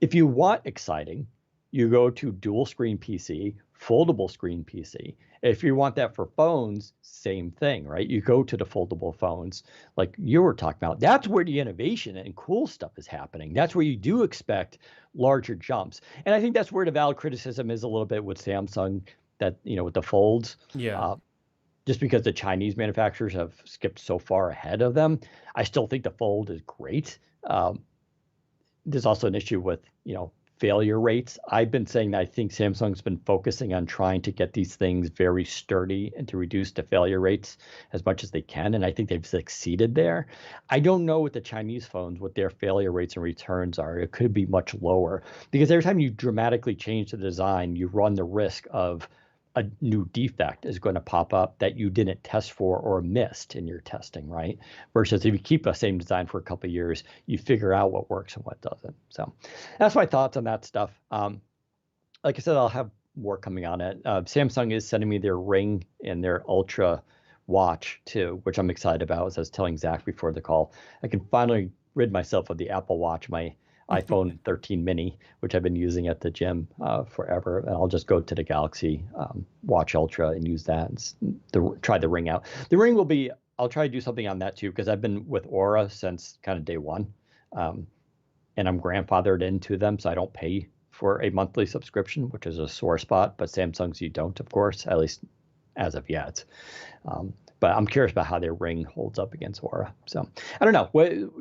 if you want exciting, you go to dual screen PC, foldable screen PC. If you want that for phones, same thing, right? You go to the foldable phones, like you were talking about. That's where the innovation and cool stuff is happening. That's where you do expect larger jumps. And I think that's where the valid criticism is a little bit with Samsung, that, with the folds. Yeah. Just because the Chinese manufacturers have skipped so far ahead of them, I still think the fold is great. There's also an issue with, failure rates. I've been saying that I think Samsung's been focusing on trying to get these things very sturdy and to reduce the failure rates as much as they can. And I think they've succeeded there. I don't know with the Chinese phones what their failure rates and returns are. It could be much lower because every time you dramatically change the design, you run the risk of a new defect is going to pop up that you didn't test for or missed in your testing, right? Versus if you keep the same design for a couple of years, you figure out what works and what doesn't. So that's my thoughts on that stuff. Like I said, I'll have more coming on it. Samsung is sending me their Ring and their Ultra watch too, which I'm excited about. As I was telling Zach before the call, I can finally rid myself of the Apple Watch, my iPhone 13 mini, which I've been using at the gym forever. And I'll just go to the Galaxy Watch Ultra and use that and try the Ring out. The Ring I'll try to do something on that too, because I've been with Aura since kind of day one. And I'm grandfathered into them, so I don't pay for a monthly subscription, which is a sore spot. But Samsung's you don't, of course, at least as of yet. But I'm curious about how their Ring holds up against Aura. So I don't know.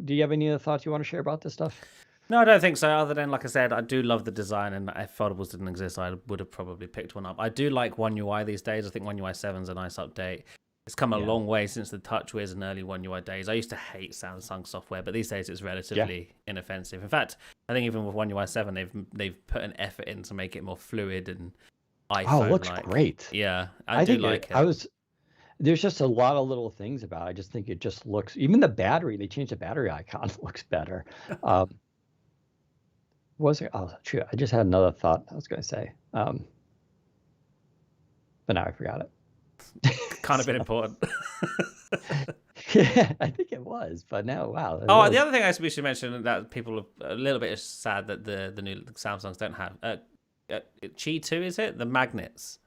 Do you have any other thoughts you want to share about this stuff? No, I don't think so. Other than, like I said, I do love the design, and if foldables didn't exist, I would have probably picked one up. I do like One UI these days. I think One UI 7 is a nice update. It's come a long way since the TouchWiz and early One UI days. I used to hate Samsung software, but these days it's relatively inoffensive. In fact, I think even with One UI 7, they've put an effort in to make it more fluid and iPhone-like. Oh, it looks great. Yeah, I do like it. There's just a lot of little things about it. I just think it just looks, even the battery, they changed the battery icon, looks better. Was it? Oh, shoot. I just had another thought I was going to say. But now I forgot it. Kind of been important. Yeah, I think it was, but now, wow. Oh, the other thing we should mention that people are a little bit sad that the new Samsungs don't have. Qi 2, is it? The magnets.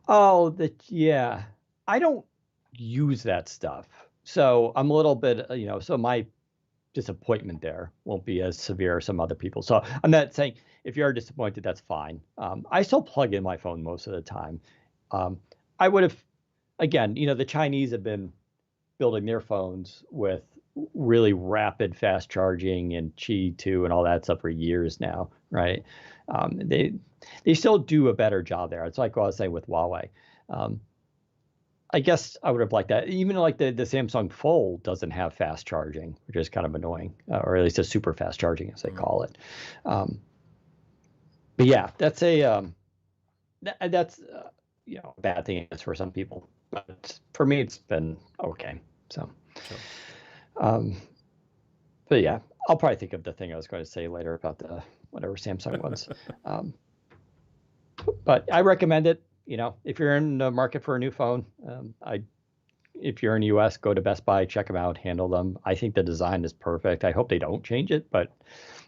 Oh, yeah. I don't use that stuff. So I'm a little bit, so my disappointment there won't be as severe as some other people. So I'm not saying if you are disappointed, that's fine. I still plug in my phone most of the time. I would have, again, the Chinese have been building their phones with really rapid fast charging and Qi 2 and all that stuff for years now, right? They still do a better job there. It's like what I was saying with Huawei. I guess I would have liked that. Even like the Samsung Fold doesn't have fast charging, which is kind of annoying, or at least a super fast charging, as they call it. But yeah, that's a bad thing for some people. But for me, it's been okay. So, but yeah, I'll probably think of the thing I was going to say later about the whatever Samsung ones. But I recommend it. If you're in the market for a new phone, if you're in the US, go to Best Buy, check them out, handle them. I think the design is perfect. I hope they don't change it, but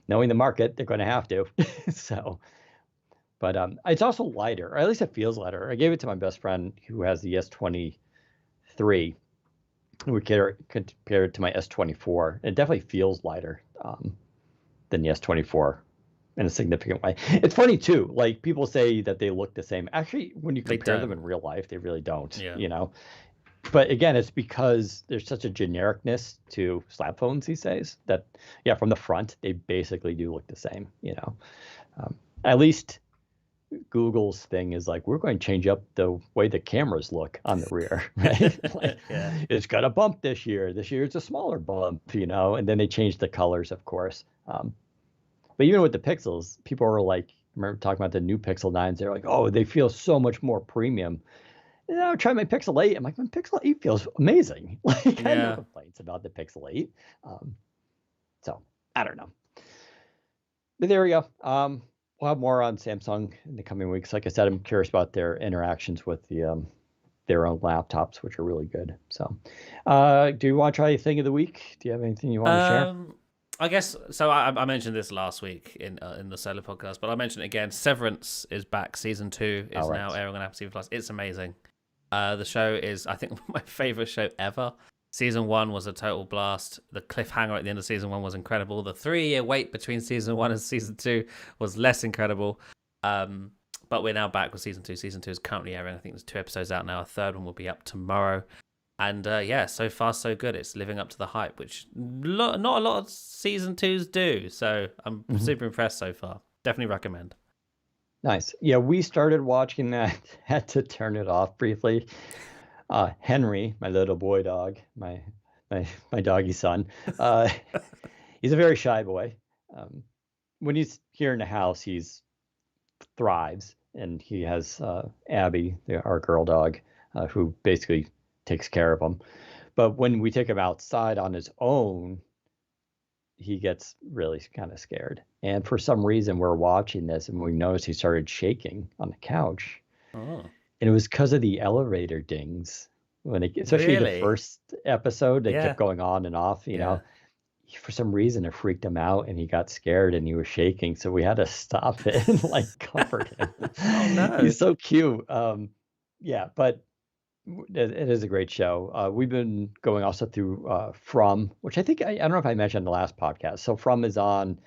knowing the market, they're going to have to. So, but it's also lighter, or at least it feels lighter. I gave it to my best friend who has the S23. We compare it to my S24. It definitely feels lighter than the S24. In a significant way. It's funny too. Like people say that they look the same. Actually, when you compare them in real life, they really don't. Yeah. But again, it's because there's such a genericness to slab phones these days that, from the front, they basically do look the same. At least Google's thing is like, we're going to change up the way the cameras look on the rear, right? It's got a bump this year. This year it's a smaller bump, and then they changed the colors, of course. But even with the Pixels, people were like, remember talking about the new Pixel 9s, they're like, oh, they feel so much more premium. I tried my Pixel 8. I'm like, my Pixel 8 feels amazing. Like, I had no complaints about the Pixel 8. So I don't know. But there we go. We'll have more on Samsung in the coming weeks. Like I said, I'm curious about their interactions with the their own laptops, which are really good. So, do you want to try a thing of the week? Do you have anything you want to share? I guess so. I mentioned this last week in the solo podcast, but I'll mention it again. Severance is back. Season 2 is now airing on Apple TV Plus. It's amazing. The show is, I think, my favorite show ever. Season 1 was a total blast. The cliffhanger at the end of Season 1 was incredible. The 3-year wait between Season 1 and Season 2 was less incredible. But we're now back with Season 2. Season 2 is currently airing. I think there's 2 episodes out now. A third one will be up tomorrow. And yeah, so far so good. It's living up to the hype, which not a lot of Season 2s do. So I'm super impressed so far. Definitely recommend. Nice. Yeah, we started watching that. Had to turn it off briefly. Henry, my little boy dog, my doggy son, he's a very shy boy. When he's here in the house, he's thrives, and he has Abby, our girl dog, who basically takes care of him. But when we take him outside on his own, he gets really kind of scared. And for some reason, we're watching this, and we noticed he started shaking on the couch. Oh. And it was because of the elevator dings. Especially the first episode, they kept going on and off, you know. For some reason, it freaked him out, and he got scared, and he was shaking. So we had to stop it and like comfort him. Oh no, he's so cute. Yeah, but it is a great show. We've been going also through From, which I think I don't know if I mentioned in the last podcast. So From is on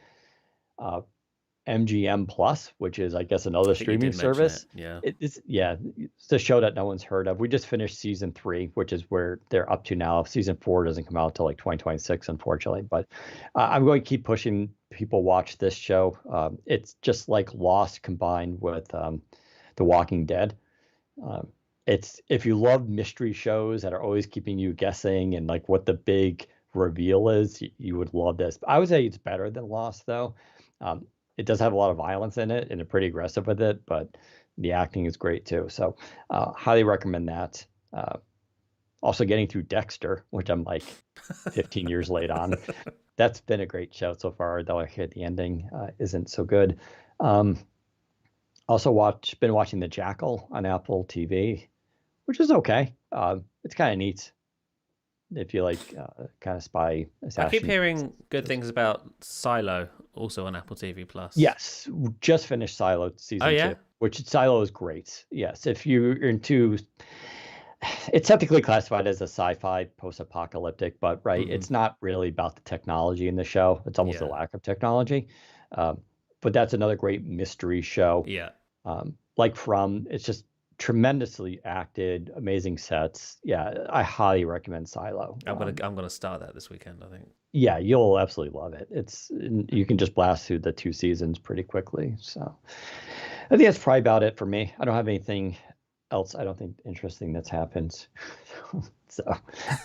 MGM Plus, which is, I guess, another streaming service. It's a show that no one's heard of. We just finished season 3, which is where they're up to now. Season 4 doesn't come out till like 2026, unfortunately. But I'm going to keep pushing people watch this show. It's just like Lost combined with The Walking Dead. It's, if you love mystery shows that are always keeping you guessing and like what the big reveal is, you would love this. I would say it's better than Lost, though. It does have a lot of violence in it, and they're pretty aggressive with it, but the acting is great too. So highly recommend that. Also getting through Dexter, which I'm like 15 years late on. That's been a great show so far, though I hear the ending isn't so good. Also been watching The Jackal on Apple TV, which is okay. It's kind of neat if you like kind of spy assassin. I keep hearing good things about Silo, also on Apple TV Plus. Yes, just finished Silo season 2, which Silo is great. Yes, if you're into, it's technically classified as a sci-fi post-apocalyptic, but it's not really about the technology in the show. It's almost a lack of technology. But that's another great mystery show. Yeah. Like From, it's just tremendously acted, amazing sets. Yeah, I highly recommend Silo. I'm gonna start that this weekend, I think. Yeah, you'll absolutely love it. You can just blast through the 2 seasons pretty quickly. So I think that's probably about it for me. I don't have anything else, I don't think, interesting that's happened. So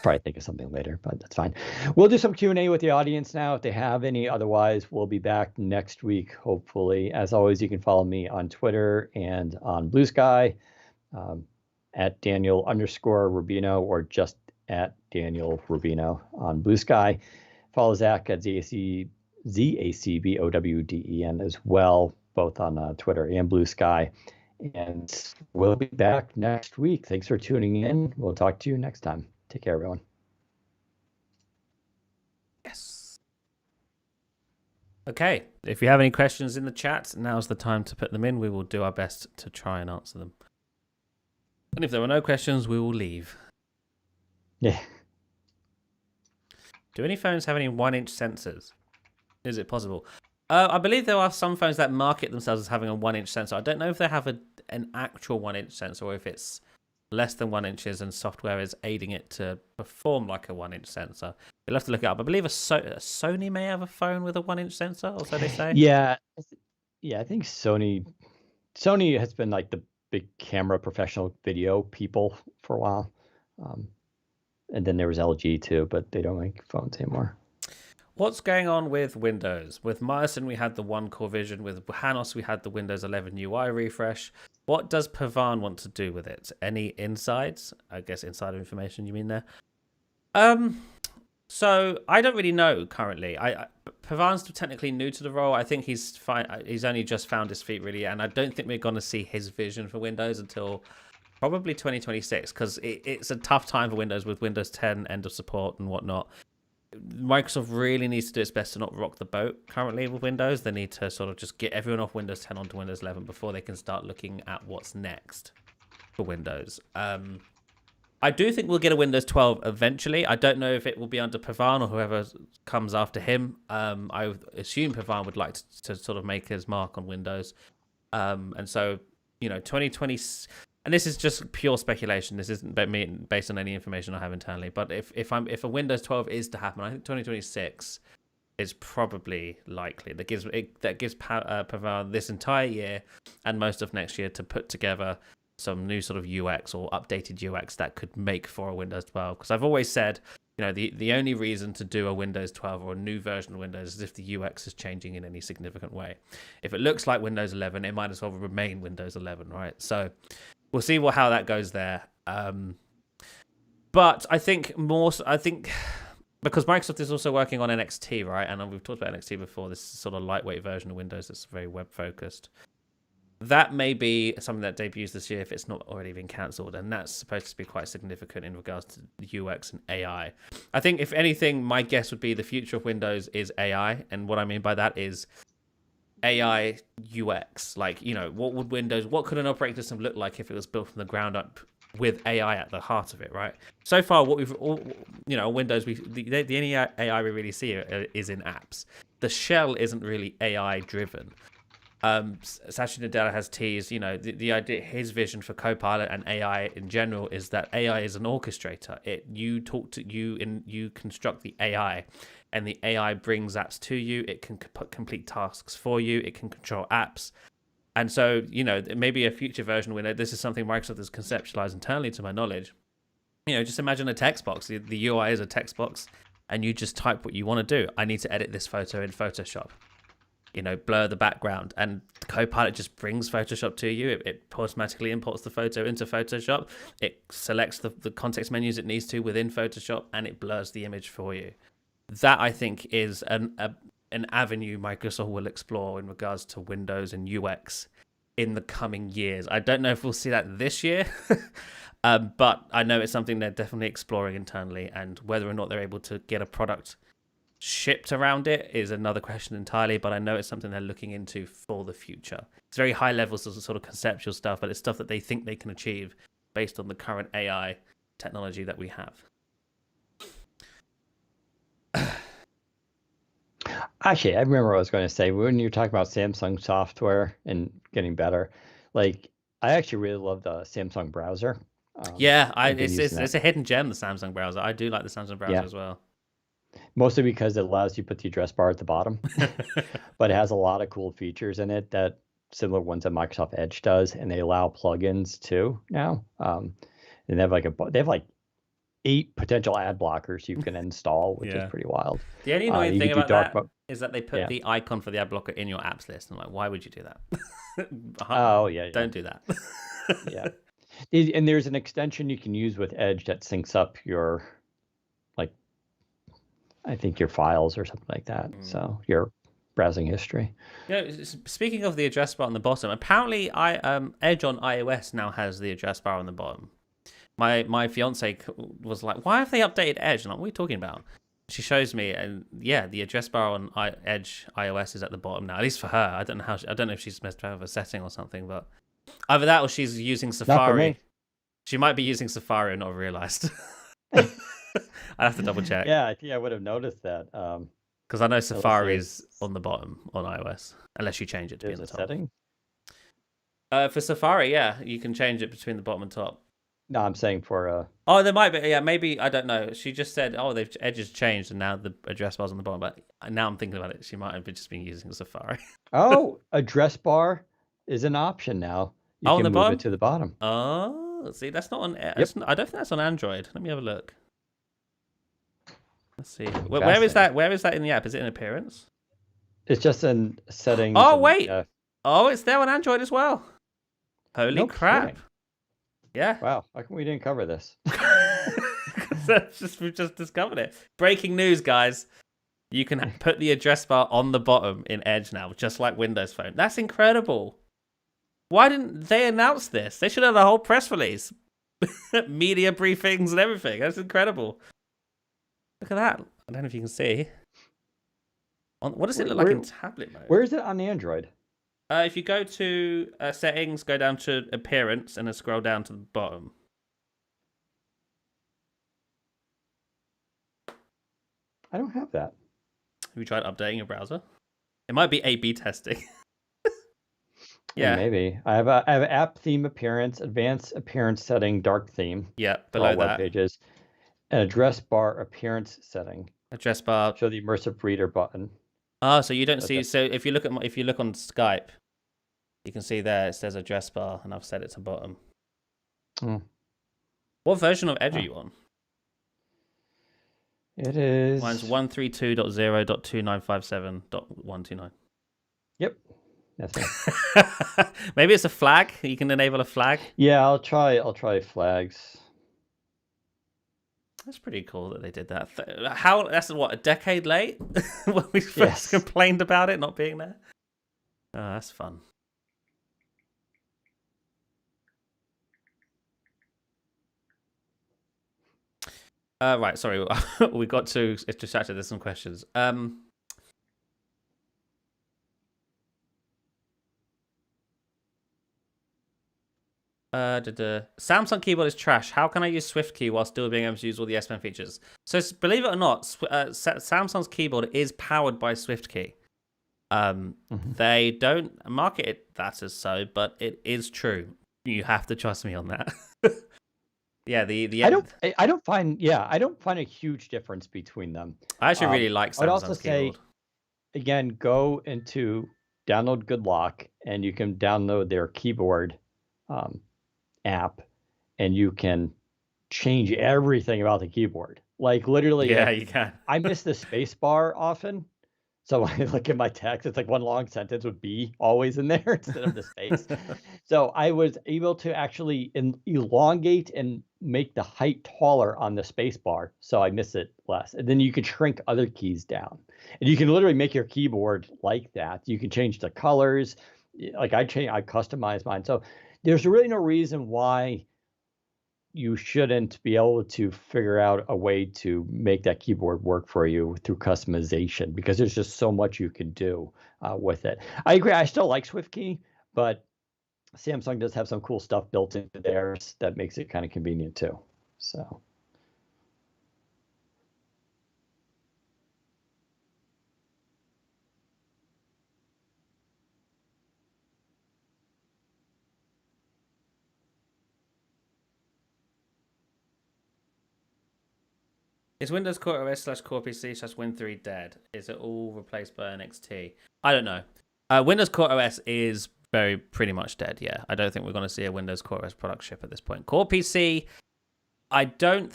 probably think of something later, but that's fine. We'll do some Q&A with the audience now if they have any. Otherwise, we'll be back next week, hopefully. As always, you can follow me on Twitter and on Blue Sky at Daniel_Rubino, or just at Daniel Rubino on Blue Sky. Follow Zach at ZACBOWDEN as well, both on Twitter and Blue Sky. And we'll be back next week. Thanks for tuning in. We'll talk to you next time. Take care, everyone. Yes. Okay. If you have any questions in the chat, now's the time to put them in. We will do our best to try and answer them. And if there are no questions, we will leave. Yeah. Do any phones have any 1-inch sensors? Is it possible? I believe there are some phones that market themselves as having a 1-inch sensor. I don't know if they have an actual 1-inch sensor, or if it's less than 1 inches and software is aiding it to perform like a 1-inch sensor. We'll have to look it up. I believe a Sony may have a phone with a 1-inch sensor, or so they say. Yeah, I think Sony has been like the big camera professional video people for a while. And then there was LG too, but they don't make phones anymore. what's going on with Windows? With Myosin, we had the one core vision. With Hanos, we had the Windows 11 UI refresh. What does Pavan want to do with it? Any insights? I guess insider information you mean there? So I don't really know currently. Pavan's technically new to the role. I think he's fine. He's only just found his feet really, and I don't think we're going to see his vision for Windows until probably 2026, because it's a tough time for Windows with Windows 10 end of support and whatnot. Microsoft really needs to do its best to not rock the boat currently with Windows. They need to sort of just get everyone off Windows 10 onto Windows 11 before they can start looking at what's next for Windows. I do think we'll get a Windows 12 eventually. I don't know if it will be under Pavan or whoever comes after him. I assume Pavan would like to sort of make his mark on Windows. And so, 2020... And this is just pure speculation. This isn't based on any information I have internally. But if a Windows 12 is to happen, I think 2026 is probably likely. That gives Pavan this entire year and most of next year to put together some new sort of UX or updated UX that could make for a Windows 12. Because I've always said, the only reason to do a Windows 12 or a new version of Windows is if the UX is changing in any significant way. If it looks like Windows 11, it might as well remain Windows 11, right? So we'll see how that goes there. But I think because Microsoft is also working on NXT, right? And we've talked about NXT before, this sort of lightweight version of Windows that's very web focused. That may be something that debuts this year if it's not already been cancelled, and that's supposed to be quite significant in regards to UX and AI. I think, if anything, my guess would be the future of Windows is AI, and what I mean by that is AI UX. Like, what could an operating system look like if it was built from the ground up with AI at the heart of it, right? So far, what we've all, Windows, the only AI we really see is in apps. The shell isn't really AI driven. Satya Nadella has teased, the idea, his vision for Copilot and AI in general is that AI is an orchestrator. You construct the AI, and the AI brings apps to you. It can complete tasks for you. It can control apps. And so, maybe a future version where this is something Microsoft has conceptualized internally, to my knowledge. Just imagine a text box. The UI is a text box, and you just type what you want to do. I need to edit this photo in Photoshop. Blur the background, and Copilot just brings Photoshop to you. It automatically imports the photo into Photoshop. It selects the context menus it needs to within Photoshop, and it blurs the image for you. That, I think, is an avenue Microsoft will explore in regards to Windows and UX in the coming years. I don't know if we'll see that this year, but I know it's something they're definitely exploring internally, and whether or not they're able to get a product shipped around it is another question entirely, but I know it's something they're looking into for the future. It's very high levels of sort of conceptual stuff, but it's stuff that they think they can achieve based on the current AI technology that we have. Actually, I remember what I was going to say when you're talking about Samsung software and getting better. Like, I actually really love the Samsung browser. It's a hidden gem, the Samsung browser. I do like the Samsung browser as well. Mostly because it allows you to put the address bar at the bottom, but it has a lot of cool features in it that similar ones that Microsoft Edge does, and they allow plugins too now. And they have like 8 potential ad blockers you can install, which is pretty wild. The only annoying thing about that is that they put the icon for the ad blocker in your apps list. I'm like, why would you do that? Don't do that. And there's an extension you can use with Edge that syncs up your, I think, your files or something like that. So your browsing history. Speaking of the address bar on the bottom, apparently Edge on iOS now has the address bar on the bottom. My fiance was like, "Why have they updated Edge?" And I'm like, "What are you talking about?" She shows me, and the address bar on Edge iOS is at the bottom now. At least for her. I don't know if she's messed around with a setting or something, but either that or she's using Safari. Not for me. She might be using Safari and not realized. I have to double check. Yeah, I think I would have noticed that. Because I know Safari is on the bottom on iOS, unless you change it to be on the top. Setting? For Safari, you can change it between the bottom and top. No, I'm saying for... Oh, there might be. Yeah, maybe. I don't know. She just said, Edge has changed, and now the address bar's on the bottom. But now I'm thinking about it. She might have just been using Safari. Address bar is an option now. You can move it to the bottom. Oh, see, that's not on... I don't think that's on Android. Let me have a look. Let's see. Where is that? Where is that in the app? Is it in appearance? It's just in settings. Oh, wait. Oh, it's there on Android as well. Holy crap. Kidding. Yeah. Wow. How come we didn't cover this? We've just discovered it. Breaking news, guys. You can put the address bar on the bottom in Edge now, just like Windows Phone. That's incredible. Why didn't they announce this? They should have a whole press release. Media briefings and everything. That's incredible. Look at that. I don't know if you can see. What does it look like in tablet mode? Where is it on Android? If you go to settings, go down to appearance, and then scroll down to the bottom. I don't have that. Have you tried updating your browser? It might be A/B testing. Yeah, maybe. I have app theme appearance, advanced appearance setting, dark theme. Yeah, below that. Web pages. An address bar appearance setting. Address bar. Show the immersive reader button. Oh, so you don't see. So if you look on Skype, you can see there it says address bar, and I've set it to bottom. What version of Edge are you on? It is. Mine's 132.0.2957.129. Yep. That's it. Maybe it's a flag. You can enable a flag. Yeah, I'll try flags. That's pretty cool that they did that. That's what, a decade late when we first complained about it not being there. Oh, that's fun. Right, sorry, we got to distracted. There's some questions. Samsung keyboard is trash. How can I use SwiftKey while still being able to use all the S Pen features? So believe it or not, Samsung's keyboard is powered by SwiftKey. They don't market it that as so, but it is true. You have to trust me on that. Yeah, I don't find a huge difference between them. I actually really like Samsung's I'd also keyboard. say, again, go into download Good Lock, and you can download their keyboard app, and you can change everything about the keyboard. Like literally, yeah, you can. I miss the space bar often. So when I look at my text, it's like one long sentence with B always in there instead of the space. So I was able to actually elongate and make the height taller on the space bar, so I miss it less. And then you can shrink other keys down. And you can literally make your keyboard like that. You can change the colors. Like I customized mine. So there's really no reason why you shouldn't be able to figure out a way to make that keyboard work for you through customization, because there's just so much you can do with it. I agree. I still like SwiftKey, but Samsung does have some cool stuff built into theirs that makes it kind of convenient too. So. Is Windows Core OS / Core PC / Win3 dead? Is it all replaced by NXT? I don't know. Windows Core OS is pretty much dead, yeah. I don't think we're going to see a Windows Core OS product ship at this point. Core PC, I don't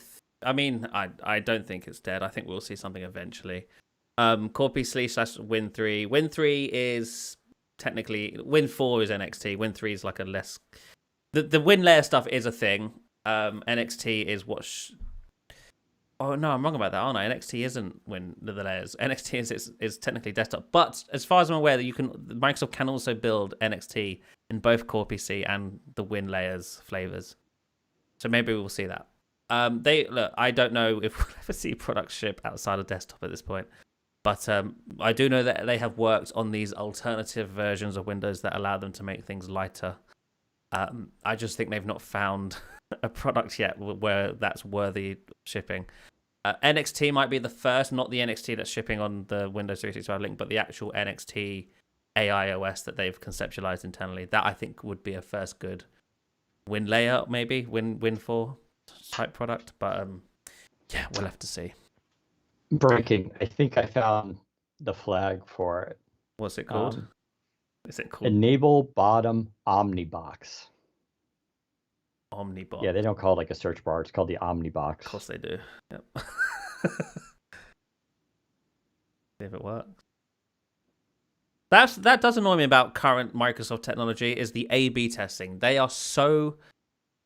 think it's dead. I think we'll see something eventually. Core PC / Win3. Win3 is technically... Win4 is NXT. Win3 is like a less... The Win layer stuff is a thing. NXT is what... Oh no, I'm wrong about that, aren't I? NXT isn't the layers. NXT is technically desktop, but as far as I'm aware, Microsoft can also build NXT in both Core PC and the Win layers flavors. So maybe we'll see that. I don't know if we'll ever see products ship outside of desktop at this point, but I do know that they have worked on these alternative versions of Windows that allow them to make things lighter. I just think they've not found a product yet where that's worthy shipping. NXT might be the first, not the NXT that's shipping on the Windows 365 link, but the actual NXT AI OS that they've conceptualized internally. That I think would be a first good Win layer, maybe Win4 type product. But yeah, we'll have to see. Breaking. I think I found the flag for it. What's it called? Is it called Enable Bottom Omnibox? Omnibox. Yeah, they don't call it like a search bar. It's called the Omnibox. Of course they do. Yep. See if it works. That does annoy me about current Microsoft technology is the A/B testing. They are so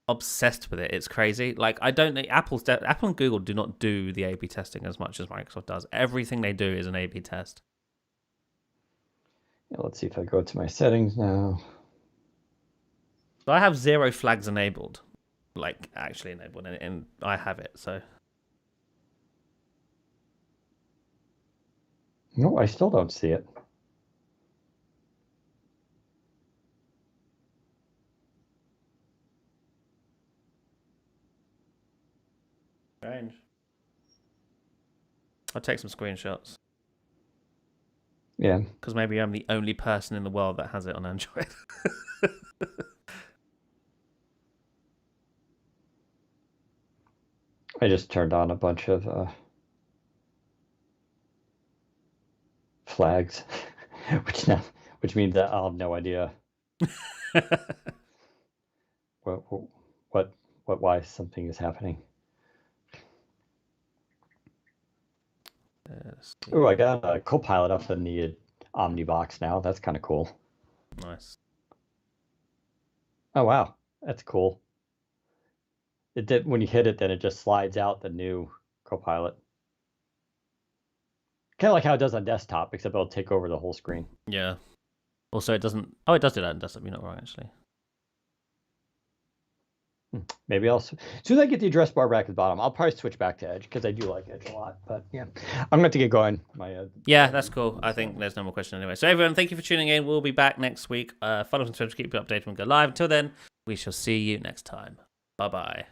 obsessed with it. It's crazy. Like I don't know. Apple and Google do not do the A/B testing as much as Microsoft does. Everything they do is an A/B test. Yeah, let's see if I go to my settings now. So I have 0 flags enabled, like actually enabled, and I have it. So no, I still don't see it. strange. I'll take some screenshots. Yeah. Because maybe I'm the only person in the world that has it on Android. I just turned on a bunch of flags, which means that I'll have no idea why something is happening. Oh, I got a Copilot up in the Omnibox now. That's kind of cool. Nice. Oh wow, that's cool. It did when you hit it, then it just slides out the new Copilot. Kind of like how it does on desktop, except it'll take over the whole screen. Yeah. Also, it doesn't. Oh, it does do that on desktop. You're not wrong, actually. Maybe I'll, as soon as I get the address bar back at the bottom, I'll probably switch back to Edge because I do like Edge a lot. But yeah, I'm going to get going. Yeah, that's cool. I think there's no more question anyway. So everyone, thank you for tuning in. We'll be back next week. Follow us on Twitter to keep you updated when we go live. Until then, we shall see you next time. Bye-bye.